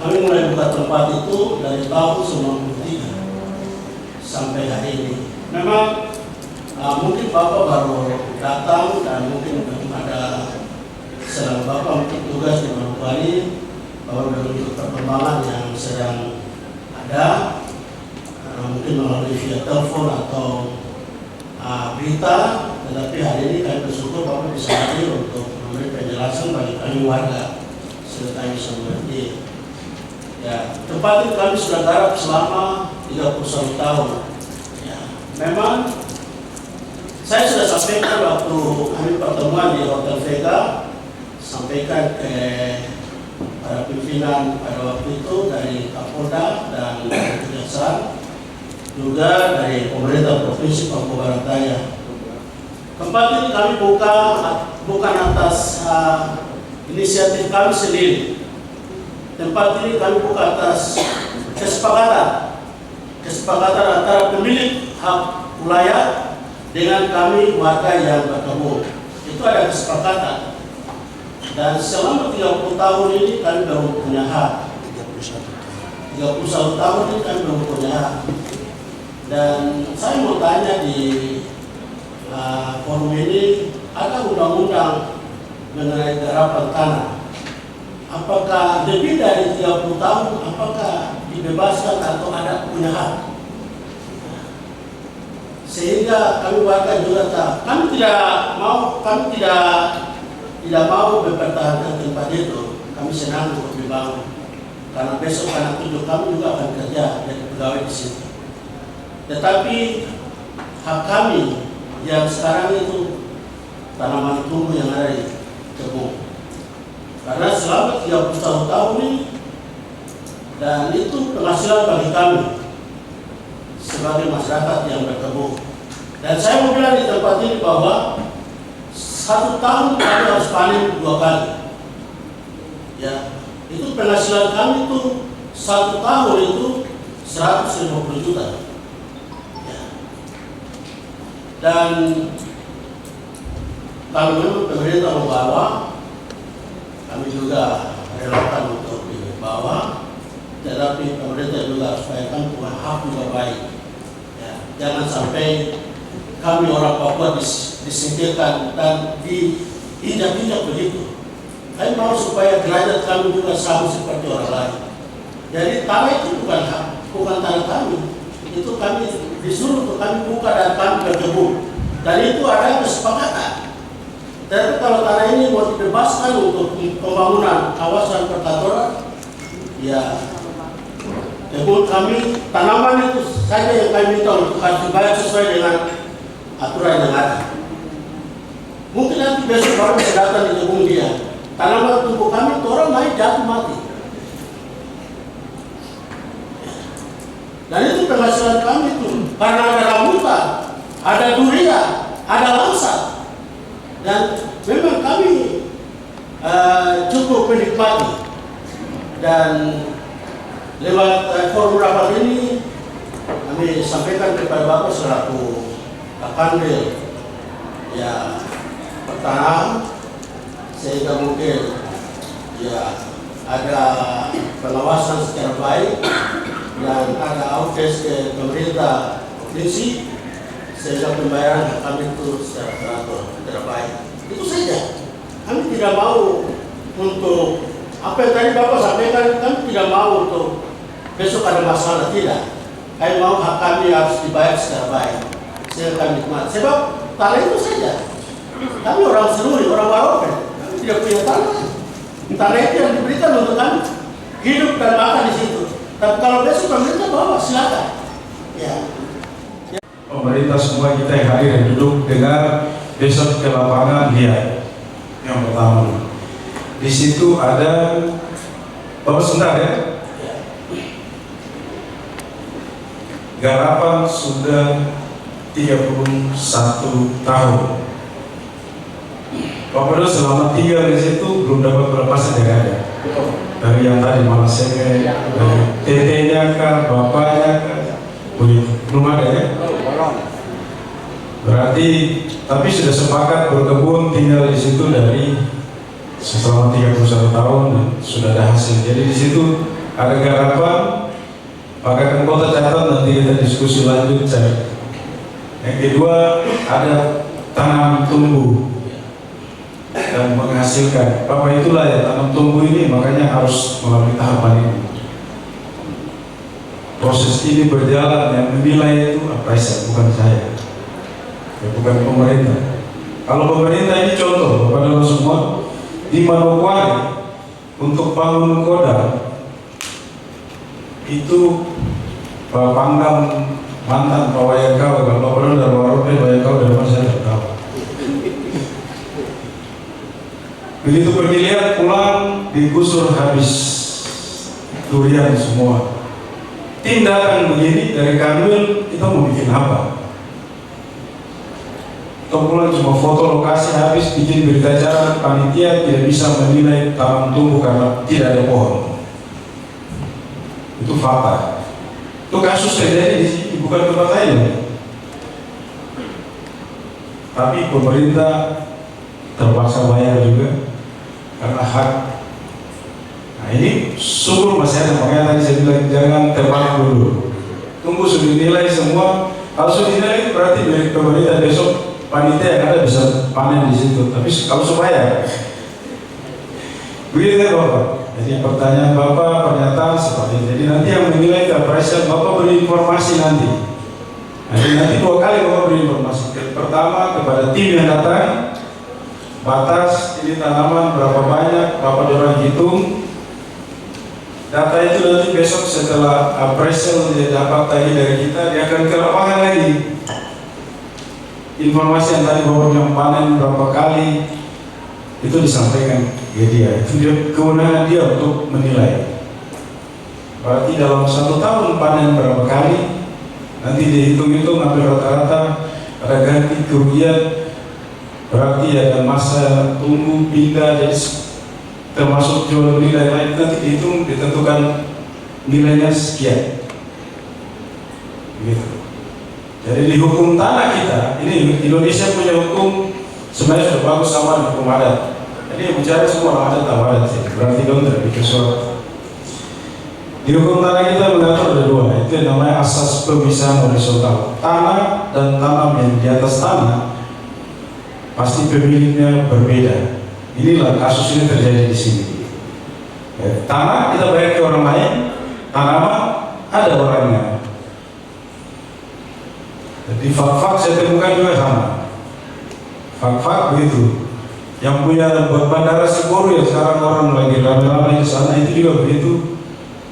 Kami mulai buka tempat itu dari tahun 93 sampai hari ini. Memang mungkin Bapak baru datang dan mungkin belum ada sedang Bapak mungkin tugas di Manokwari, bahwa bentuk perkembangan yang sedang ada, mungkin melalui via telepon atau berita. Tetapi hari ini kami bersyukur Bapak bisa hadir untuk memberi penjelasan bagi kami warga serta kami bisa mengerti. Ya, tempat itu kami sudah garap selama 31 tahun. Ya, memang saya sudah sampaikan waktu kami pertemuan di Hotel Vega, sampaikan ke para pimpinan pada waktu itu dari Kapolda dan Kejaksaan, juga dari pemerintah Provinsi Papua Barat Daya. Tempat ini kami buka bukan atas inisiatif kami sendiri. Tempat ini kami buka atas kesepakatan antara pemilik hak wilayah dengan kami warga yang berkebun. Itu ada kesepakatan. Dan selama 30 tahun ini kami baru punya hak. 31 tahun ini kami baru punya hak. Dan saya mau tanya di forum ini, ada undang-undang mengenai garapan tanah. Apakah lebih dari 30 tahun, apakah dibebaskan atau ada punya hak? Sehingga kami warga juga kami tidak mau mempertahankan tempat itu. Kami senang untuk dibangun. Karena besok anak cucu kami juga akan kerja jadi pegawai di situ. Tetapi hak kami yang sekarang itu tanaman tumbuh yang ada di kebun. Karena selama 31 tahun ini, dan itu penghasilan bagi kami sebagai masyarakat yang berkebun. Dan saya mau bilang di tempat ini bahwa 1 tahun kami harus panen 2 kali. Ya, itu penghasilan kami itu 1 tahun itu 150 juta. Ya. Dan kalau memang pemerintah membawa, kami juga relakan untuk dibawa, tetapi pemerintah juga supaya kami punya hak juga baik. Ya, jangan sampai kami orang Papua disingkirkan dan diinjak-injak begitu. Kami mau supaya derajat kami juga sama seperti orang lain. Jadi tanah itu bukan tanah kami. Itu kami disuruh untuk kami buka dan kami berkebun. Dan itu ada kesepakatan. Tapi kalau tanah ini mau dibebaskan untuk pembangunan kawasan perkantoran, ya kebun kami, tanaman itu saja yang kami minta untuk harus dibayar sesuai dengan aturan yang ada. Mungkin nanti besok baru bisa datang di kebun dia. Tanaman tumbuh kami, orang naik jatuh mati. Dan itu penghasilan kami itu karena ada rambutan, ada durian, ada langsat. Dan memang kami cukup menikmati. Dan lewat forum rapat ini kami sampaikan kepada Bapak selaku Kapandil ya pertanahan, sehingga mungkin ya ada pengawasan secara baik dan ada outcast ke pemerintah provinsi sehingga pembayaran kami itu secara teratur, secara baik. Itu saja. Kami tidak mau untuk apa yang tadi Bapak sampaikan, kami tidak mau untuk besok ada masalah, tidak. Kami mau hak kami harus dibayar secara baik sehingga kami nikmati. Sebab tanah itu saja. Kami orang Senuri, orang Waropen, kami tidak punya tanah. Tanah itu yang diberikan untuk kami hidup dan makan di situ. Tapi kalau besok pemerintah bawa, silakan. Ya. Pemerintah semua kita yang hadir dan duduk dengar, besok ke lapangan lihat. Yang pertama, di situ ada Bapak sebentar ya. Garapan sudah 31 tahun. Bapak dulu selama 3 di situ belum dapat pelepasan dari ada. Dari yang tadi malah saya dari tetenya kah, bapaknya kah, belum ada ya. Berarti tapi sudah sepakat berkebun tinggal di situ dari selama 31 tahun dan sudah ada hasil. Jadi di situ ada garapan, pakaikan kota catat, nanti kita diskusi lanjut. Yang kedua ada tanam tumbuh dan menghasilkan. Bapak itulah ya tanam tumbuh ini, makanya harus melalui tahapan ini. Proses ini berjalan, yang menilai itu appraisal, bukan saya. Ya, bukan pemerintah. Kalau pemerintah ini contoh kepada lo semua di Manokwari untuk bangun Kodam itu Pak Pangdam mantan Pak Wayangkau, kalau perlu dari Warope Wayangkau dari mana saya tahu. Begitu pergi lihat pulang digusur habis durian semua. Tindakan begini dari Kanwil kita mau bikin apa? Pulang cuma foto lokasi habis, bikin berita acara, panitia tidak bisa menilai tanam tumbuh karena tidak ada pohon. Itu fakta. Itu kasus terjadi di sini, bukan tempat lain. Tapi pemerintah terpaksa bayar juga karena hak. Nah ini syukur masih ada, makanya tadi saya bilang jangan terbang dulu. Tunggu sudah dinilai semua. Kalau sudah dinilai berarti dari pemerintah besok panitia yang ada bisa panen di situ. Tapi kalau supaya begitu ya Bapak. Jadi pertanyaan Bapak, pernyataan seperti ini. Jadi nanti yang menilai appraisal Bapak beri informasi nanti. Nanti 2 kali Bapak beri informasi. Pertama kepada tim yang datang, batas ini tanaman berapa banyak, Bapak dorong hitung. Data itu nanti besok setelah appraisal dia dapat tadi dari kita, dia akan ke lapangan lagi. Informasi yang tadi Bapak yang panen berapa kali itu disampaikan ke dia. Itu dia kewenangan dia untuk menilai. Berarti dalam 1 tahun panen berapa kali, nanti dihitung-hitung ambil rata-rata, ada ganti kerugian, berarti ada masa tunggu pindah, jadi termasuk jual beli lain-lain, nanti dihitung ditentukan nilainya sekian. Gitu. Jadi di hukum tanah kita, ini Indonesia punya hukum sebenarnya sudah bagus sama dengan hukum adat. Jadi bicara semua orang adat tahu adat sih. Berarti dong terbikin surat. Di hukum tanah kita mengatur ada 2, itu yang namanya asas pemisahan horizontal. Tanah dan tanam yang di atas tanah pasti pemiliknya berbeda. Inilah kasus ini terjadi di sini. Ya, tanah kita bayar ke orang lain, tanaman ada orangnya. Jadi fak-fak saya temukan juga sama. Fak-fak begitu. Yang punya bandara Siboro ya sekarang orang lagi rame-rame di sana itu juga begitu.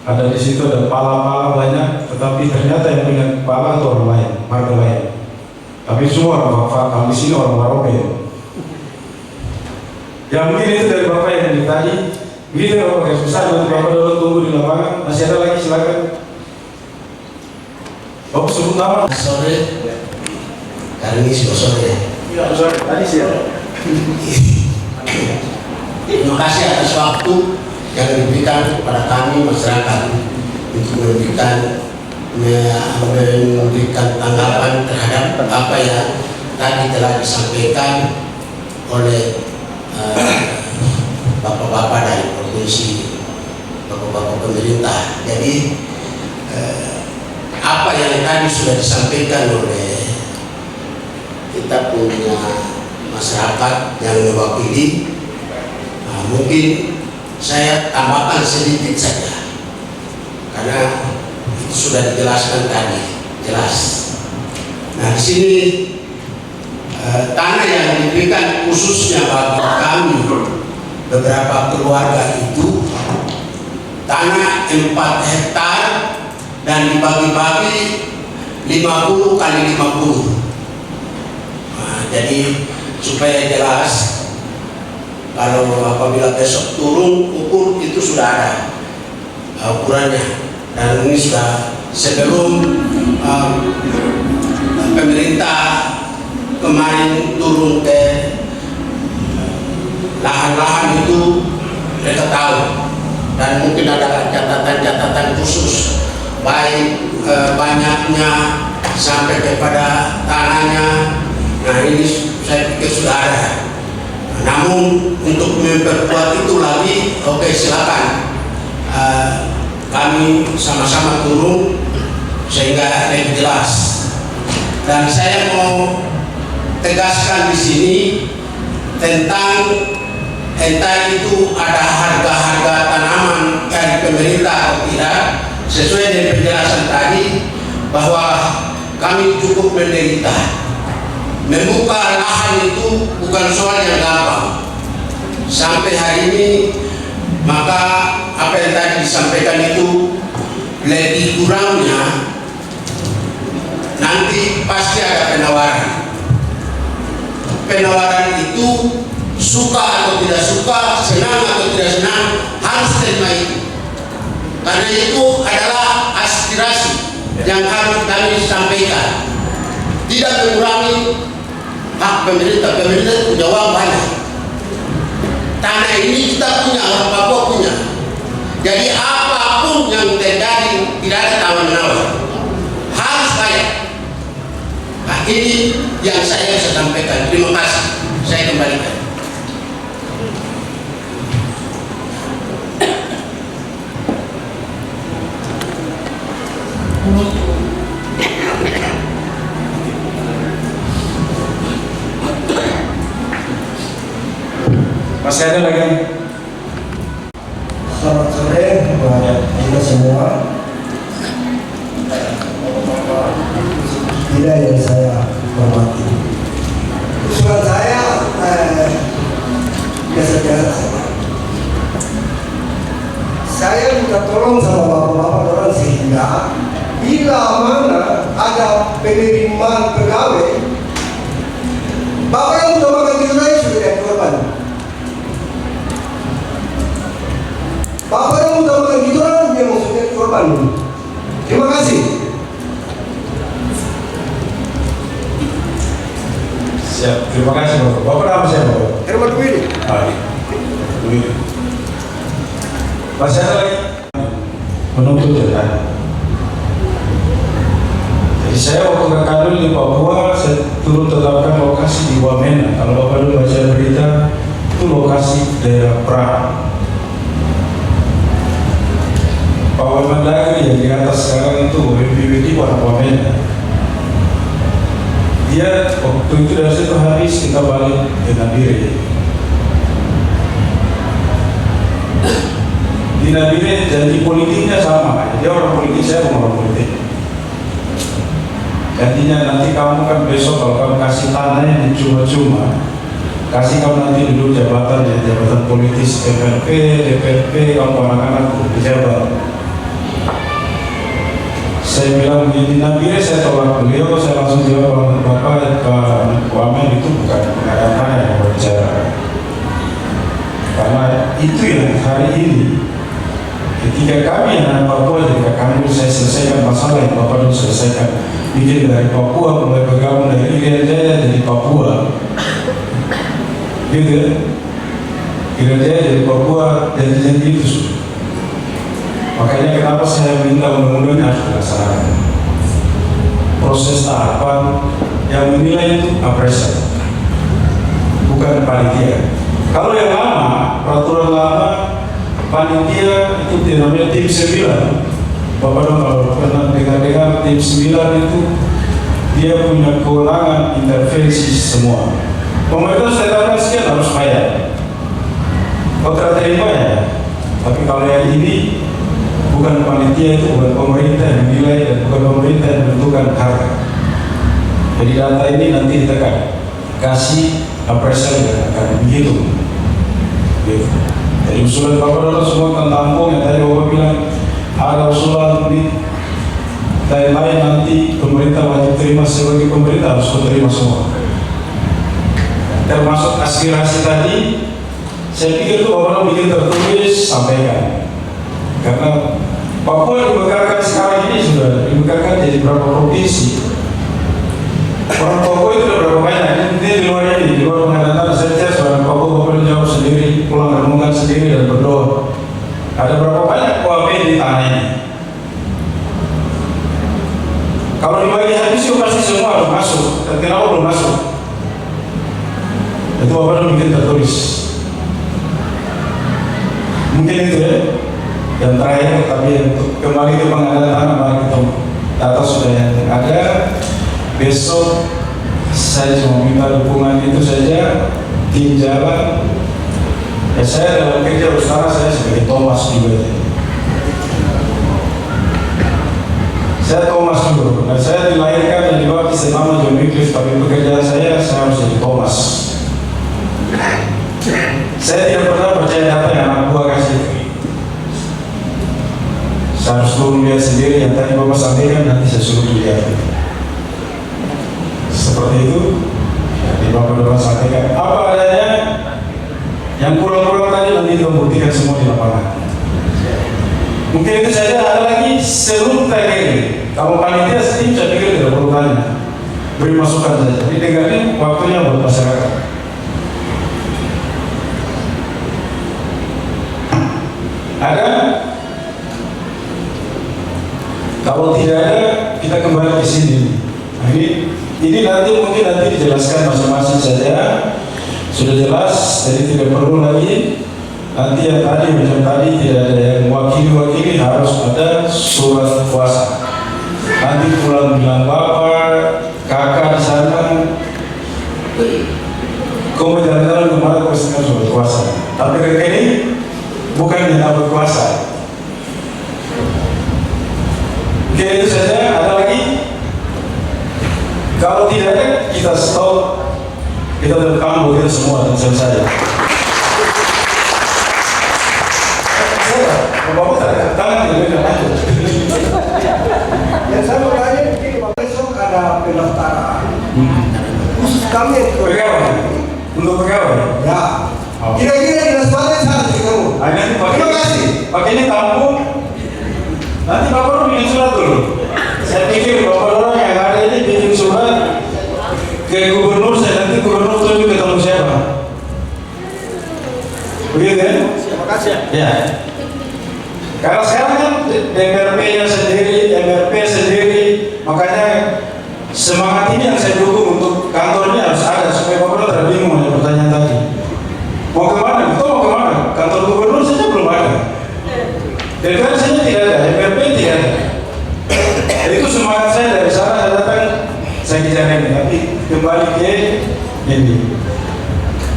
Ada di situ ada pala-pala banyak, tetapi ternyata yang punya pala itu orang lain, marga lain. Tapi semua orang fak-fak. Kalau di sini orang Warope. Yang mungkin itu dari Bapak yang tadi. Begitu ya Bapak, ya susah nanti Bapak dulu tunggu di lapangan. Masih ada lagi silakan. Bapak sebut nama. Sore, hari ini sudah sore. Iya sore. Tadi siang. Terima kasih atas waktu yang diberikan kepada kami masyarakat untuk memberikan tanggapan terhadap apa yang tadi telah disampaikan oleh bapak-bapak dari komisi bapak-bapak pemerintah. Jadi apa yang tadi sudah disampaikan oleh kita punya masyarakat yang mewakili, mungkin saya tambahkan sedikit saja karena itu sudah dijelaskan tadi jelas. Nah, di sini tanah yang diberikan khususnya bagi kami beberapa keluarga itu tanah 4 hektar dan dibagi-bagi 50 kali 50. Nah, jadi supaya jelas, kalau apabila besok turun ukur itu sudah ada ukurannya, dan ini sudah sebelum pemerintah kemarin turun ke lahan-lahan itu mereka tahu, dan mungkin ada catatan-catatan khusus baik banyaknya sampai kepada tanahnya. Nah, ini saya pikir sudah ada. Namun untuk memperkuat itu lagi, oke, silakan kami sama-sama turun sehingga lebih jelas. Dan saya mau tegaskan di sini tentang entah itu ada harga-harga tanaman dari pemerintah atau tidak, sesuai dengan penjelasan tadi bahwa kami cukup menderita. Membuka lahan itu bukan soal yang gampang. Sampai hari ini, maka apa yang tadi disampaikan itu lebih kurangnya nanti pasti ada penawaran. Penawaran itu suka atau tidak suka, senang atau tidak senang, harus terima itu. Karena itu adalah aspirasi yang harus kami sampaikan. Tidak mengurangi hak pemerintah. Pemerintah punya uang banyak. Tanah ini kita punya, orang Papua punya. Jadi apapun yang terjadi tidak ada tawar-menawar, harus bayar. Nah, ini yang saya bisa sampaikan. Terima kasih. Saya kembalikan. Masih ada lagi? Selamat sore buat kita semua. Tidak yang saya hormati. Usulan saya biasa-biasa saja. Saya minta tolong sama bapak-bapak orang sehingga bila mana ada penerimaan pegawai, bapak yang utamakan kita sudah jadi korban. Bapak yang utamakan kita yang maksudnya korban. Terima kasih. Siap, terima kasih Bapak. Bapak nama siapa Bapak? Herman Wiri. Wiri. Masih ada lagi? Menuntut jalan. Jadi saya waktu ke Kadul di Papua, saya turun tetapkan lokasi di Wamena. Kalau Bapak dulu baca berita, itu lokasi daerah perang. Pak Wamendagri yang di atas sekarang itu BPBD warna Wamena. Dia waktu itu dari situ habis kita balik dengan diri. Di Nabire janji politiknya sama, dia orang politik, saya orang politik. Janjinya nanti kamu kan besok kalau kamu kasih tanahnya cuma-cuma, kasih kamu nanti duduk jabatan ya, jabatan politis MLP, DPRP, kamu anak-anak pejabat. Saya bilang di Nabire saya tolak beliau, saya langsung jawab Bapak Pak Wamen itu bukan tanah yang berbicara. Karena itu yang hari ini ketika kami anak Papua, ketika kami saya selesaikan masalah yang Bapak dulu selesaikan, bikin dari Papua, mulai bergabung dari Irian Jaya jadi Papua, gitu. Irian Jaya jadi Papua, jadi itu. Makanya kenapa saya minta undang-undang harus dilaksanakan. Proses tahapan yang menilai itu apresiasi, bukan panitia. Kalau yang lama, peraturan lama, panitia itu namanya tim 9. Bapak dong kalau pernah dengar tim 9 itu dia punya kewenangan intervensi semua. Pemerintah sudah katakan sekian harus bayar. Kau terima ya. Tapi kalau yang ini bukan panitia, itu bukan pemerintah yang menilai dan bukan pemerintah yang menentukan harga. Jadi data ini nanti ditekan, kasih appraisal dan akan begitu. Gitu. Jadi usulan Bapak Doro semua tentang tampung yang tadi Bapak bilang ada usulan ini lain-lain nanti pemerintah wajib terima sebagai pemerintah harus menerima semua. Termasuk aspirasi tadi, saya pikir itu Bapak bikin tertulis sampaikan. Karena Papua dibekalkan sekarang ini sudah dibekalkan jadi berapa provinsi. Orang Papua itu ada berapa banyak? Ini di luar ini, di luar pengadilan saya seorang Papua Bapak jawab sendiri, pulang renungan sendiri dan berdoa. Ada berapa banyak OAP di tanah ini? Kalau dibagi habis itu pasti semua harus masuk. Dan kenapa belum masuk? Itu Bapak bikin tertulis. Mungkin itu ya. Dan terakhir, tapi untuk kembali ke pengadilan tanah, mari kita data sudah yang ada. Besok saya cuma minta dukungan itu saja, tim jalan. Ya saya dalam kerja usaha saya sebagai Thomas juga. Saya Thomas dulu. Nah, saya dilahirkan dan dibaptis nama John Wycliffe, tapi pekerjaan saya harus jadi Thomas. Saya tidak pernah percaya data yang anak buah kasih. Saya harus turun lihat sendiri yang tadi Bapak sampaikan, nanti saya suruh lihat. Seperti itu, jadi Bapak Doro sampaikan apa adanya, yang kurang-kurang tadi nanti kita buktikan semua di lapangan. Mungkin itu saja. Ada lagi seluruh TKI. Kalau panitia tim saya pikir tidak perlu tanya, beri masukan saja. Jadi dengarnya waktunya buat masyarakat. Ada? Kalau tidak ada, kita kembali ke sini. Nah, ini nanti mungkin nanti dijelaskan masing-masing saja. Sudah jelas, jadi tidak perlu lagi. Nanti yang tadi macam tadi tidak ada yang wakili harus ada surat kuasa. Nanti pulang bilang bapak, kakak di sana, kau mau jalan-jalan kemana kau istimewa surat kuasa. Tapi mereka ini bukan yang dapat kuasa. Oke, itu saja. Ada lagi? Kalau tidak ada, kita stop. Kita terekam kita semua dan selesai. Bapak tak tangan tidak bisa lanjut. Yang saya mau tanya begini, Pak, besok ada pendaftaran. Khusus kami pegawai. Untuk pegawai? Ya. Kira-kira dinas mana sana sih kamu? Terima kasih. Pakai ini tampung. Nanti Bapak Doro bikin surat dulu. Saya pikir Bapak Doro yang ada ini bikin surat ke gubernur, saya nanti gubernur tunjuk ketemu siapa. Begitu kan? Terima kasih. Ya. Karena sekarang kan MRP-nya sendiri, MRP sendiri, makanya semangat ini yang saya dukung untuk kantornya harus ada supaya Bapak Doro tidak bingung dengan pertanyaan tadi. Mau kemana? Betul mau kemana? Kantor gubernur saja belum ada. DPR saja tidak ada, MRP tidak ada. Itu semangat saya dari sana saya datang, saya kejar ini. Tapi kembali ke ini.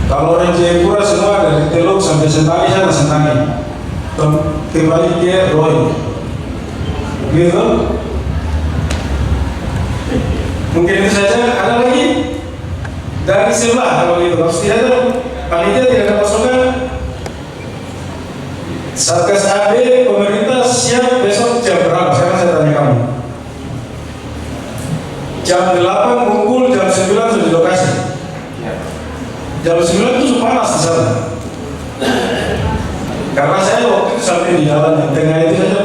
Kalau orang Jayapura semua dari Teluk sampai Sentani sana Sentani. Kembali ke Roy. Gitu. Mungkin itu saja. Ada lagi dari sebelah kalau itu harus tidak ada. Panitia tidak ada masukan. Satgas AB pemerintah siap besok jam berapa? Sekarang saya tanya kamu. Jam 8 kumpul, jam 9 sudah di lokasi. Jam 9 itu panas di sana. Karena saya waktu itu sampai di jalan yang tengah itu saja.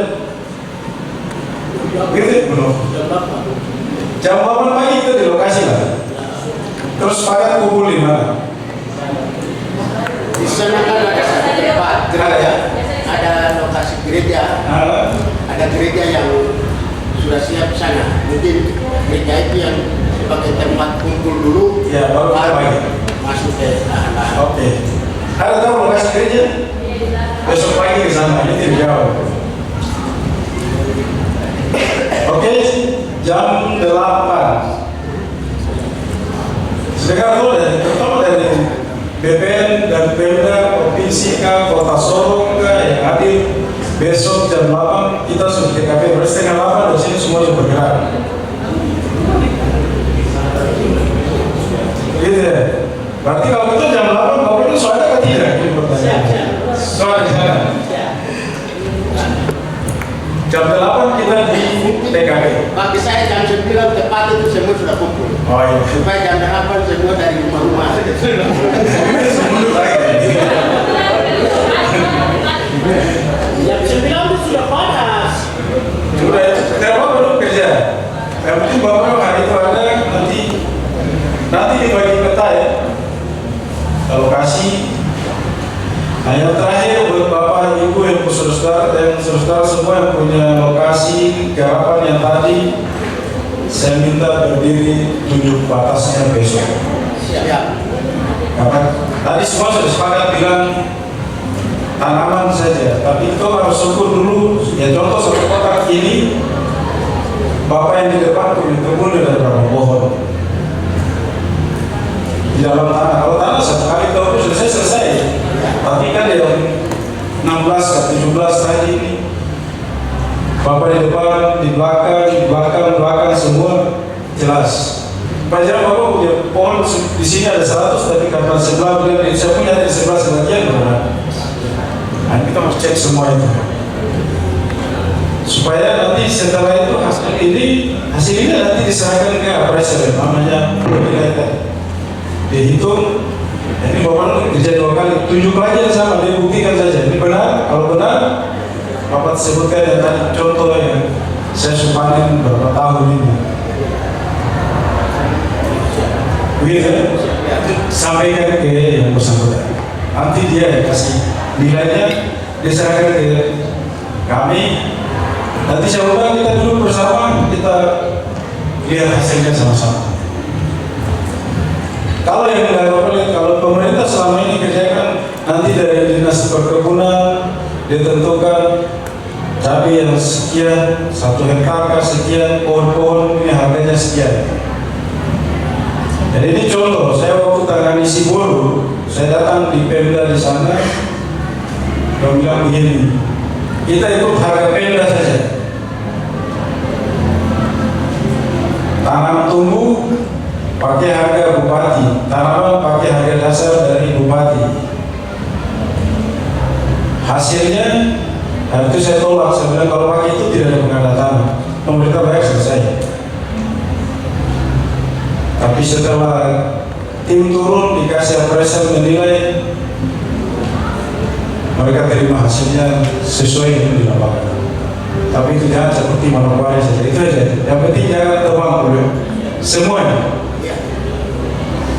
Gitu belum? Jam 8 pagi kita di lokasi lah. Terus pakai kumpul di mana? Di sana kan ada satu tempat gereja, ada lokasi gereja, ada gereja yang sudah siap sana. Mungkin gereja itu yang sebagai tempat kumpul dulu, ya baru masuk ke lahan-lahan. Oke. Ada tahu lokasi gereja? besok pagi ke sana, ini tidak jauh. Oke, jam 8. Sekarang terutama dari BPN dan Pemda, Provinsi kah, Kota Sorong kah, yang hadir besok jam 8 kita sudah TKP, berarti setengah 8 di sini semua sudah bergerak. Gitu ya. Berarti kalau kita jam 8 mau itu soalnya atau tidak? Ini pertanyaan. Soal di sana. Jam 8 kita di TKP. Bagi saya jam 9 tepat itu semua sudah kumpul. Oh iya. Supaya jam 8 semua dari rumah-rumah. Mundur lagi. Jam 9 itu sudah panas. Sudah, tidak apa belum kerja. Yang penting Bapak hari itu ada nanti dibagi peta ya. Alokasi. Nah yang terakhir buat Bapak Ibu yang saudara semua yang punya lokasi garapan yang tadi, saya minta berdiri tunjuk batasnya besok. Siap. Karena tadi semua sudah sepakat bilang tanaman saja, tapi itu harus ukur dulu. Ya contoh satu kotak ini, Bapak yang di depan punya kebun ada berapa pohon di dalam tanah. Kalau tanah satu kali tahu selesai. Tapi kan yang 16 ke 17 tadi ini, Bapak di depan, di belakang semua jelas. Pelajaran Bapak punya pohon di sini ada 100, tapi karena sebelah bilang saya punya di sebelah sebagian benar. Nah, kita harus cek semua itu supaya nanti setelah itu hasil ini nanti diserahkan ke appraiser, namanya dihitung. Ini Bapak kerja 2 kali, tunjuk lagi sama, dia buktikan saja ini benar. Kalau benar, Bapak sebutkan yang tadi contoh yang saya supanin berapa tahun ini. Begitu ya? Sampaikan ke yang bersangkutan. Nanti dia kasih nilainya, diserahkan ke kami. Nanti saya undang kita dulu bersama, kita lihat hasilnya sama-sama. Kalau yang kalau pemerintah selama ini kerjakan, nanti dari dinas perkebunan ditentukan cabai yang sekian, 1 hektar sekian, pohon-pohon ini harganya sekian. Jadi ini contoh, saya waktu tangani Sibolu, saya datang di Pemda di sana, dia bilang begini, kita ikut harga Pemda saja. Tanam tumbuh pakai harga bupati, tanaman pakai harga dasar dari bupati. Hasilnya, hari itu saya tolak, saya bilang kalau pakai itu tidak ada pengadaan, pemerintah bayar selesai. Tapi setelah tim turun dikasih appraisal menilai, mereka terima hasilnya sesuai dengan di lapangan. Tapi itu jangan seperti Manokwari saja, itu aja. Yang penting jangan terbang dulu, semuanya.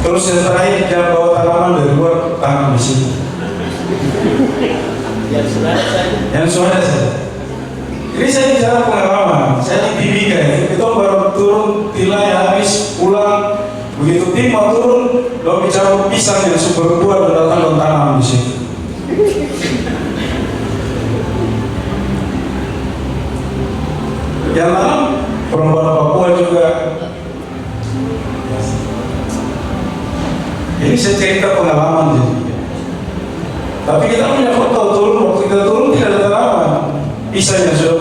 Terus yang terakhir jangan bawa tanaman dari luar, tanam di sini. Yang suara saja. Jadi saya bicara pengalaman, saya di Timika itu baru turun, tilai habis, pulang. Begitu tim mau turun, lo bicara pisang yang super buah dan datang dan tanam di sini. Yang tanam perempuan Papua juga. Ini saya cerita pengalaman jadi. Tapi kita punya foto turun, waktu kita turun tidak ada tanaman. Pisang yang sudah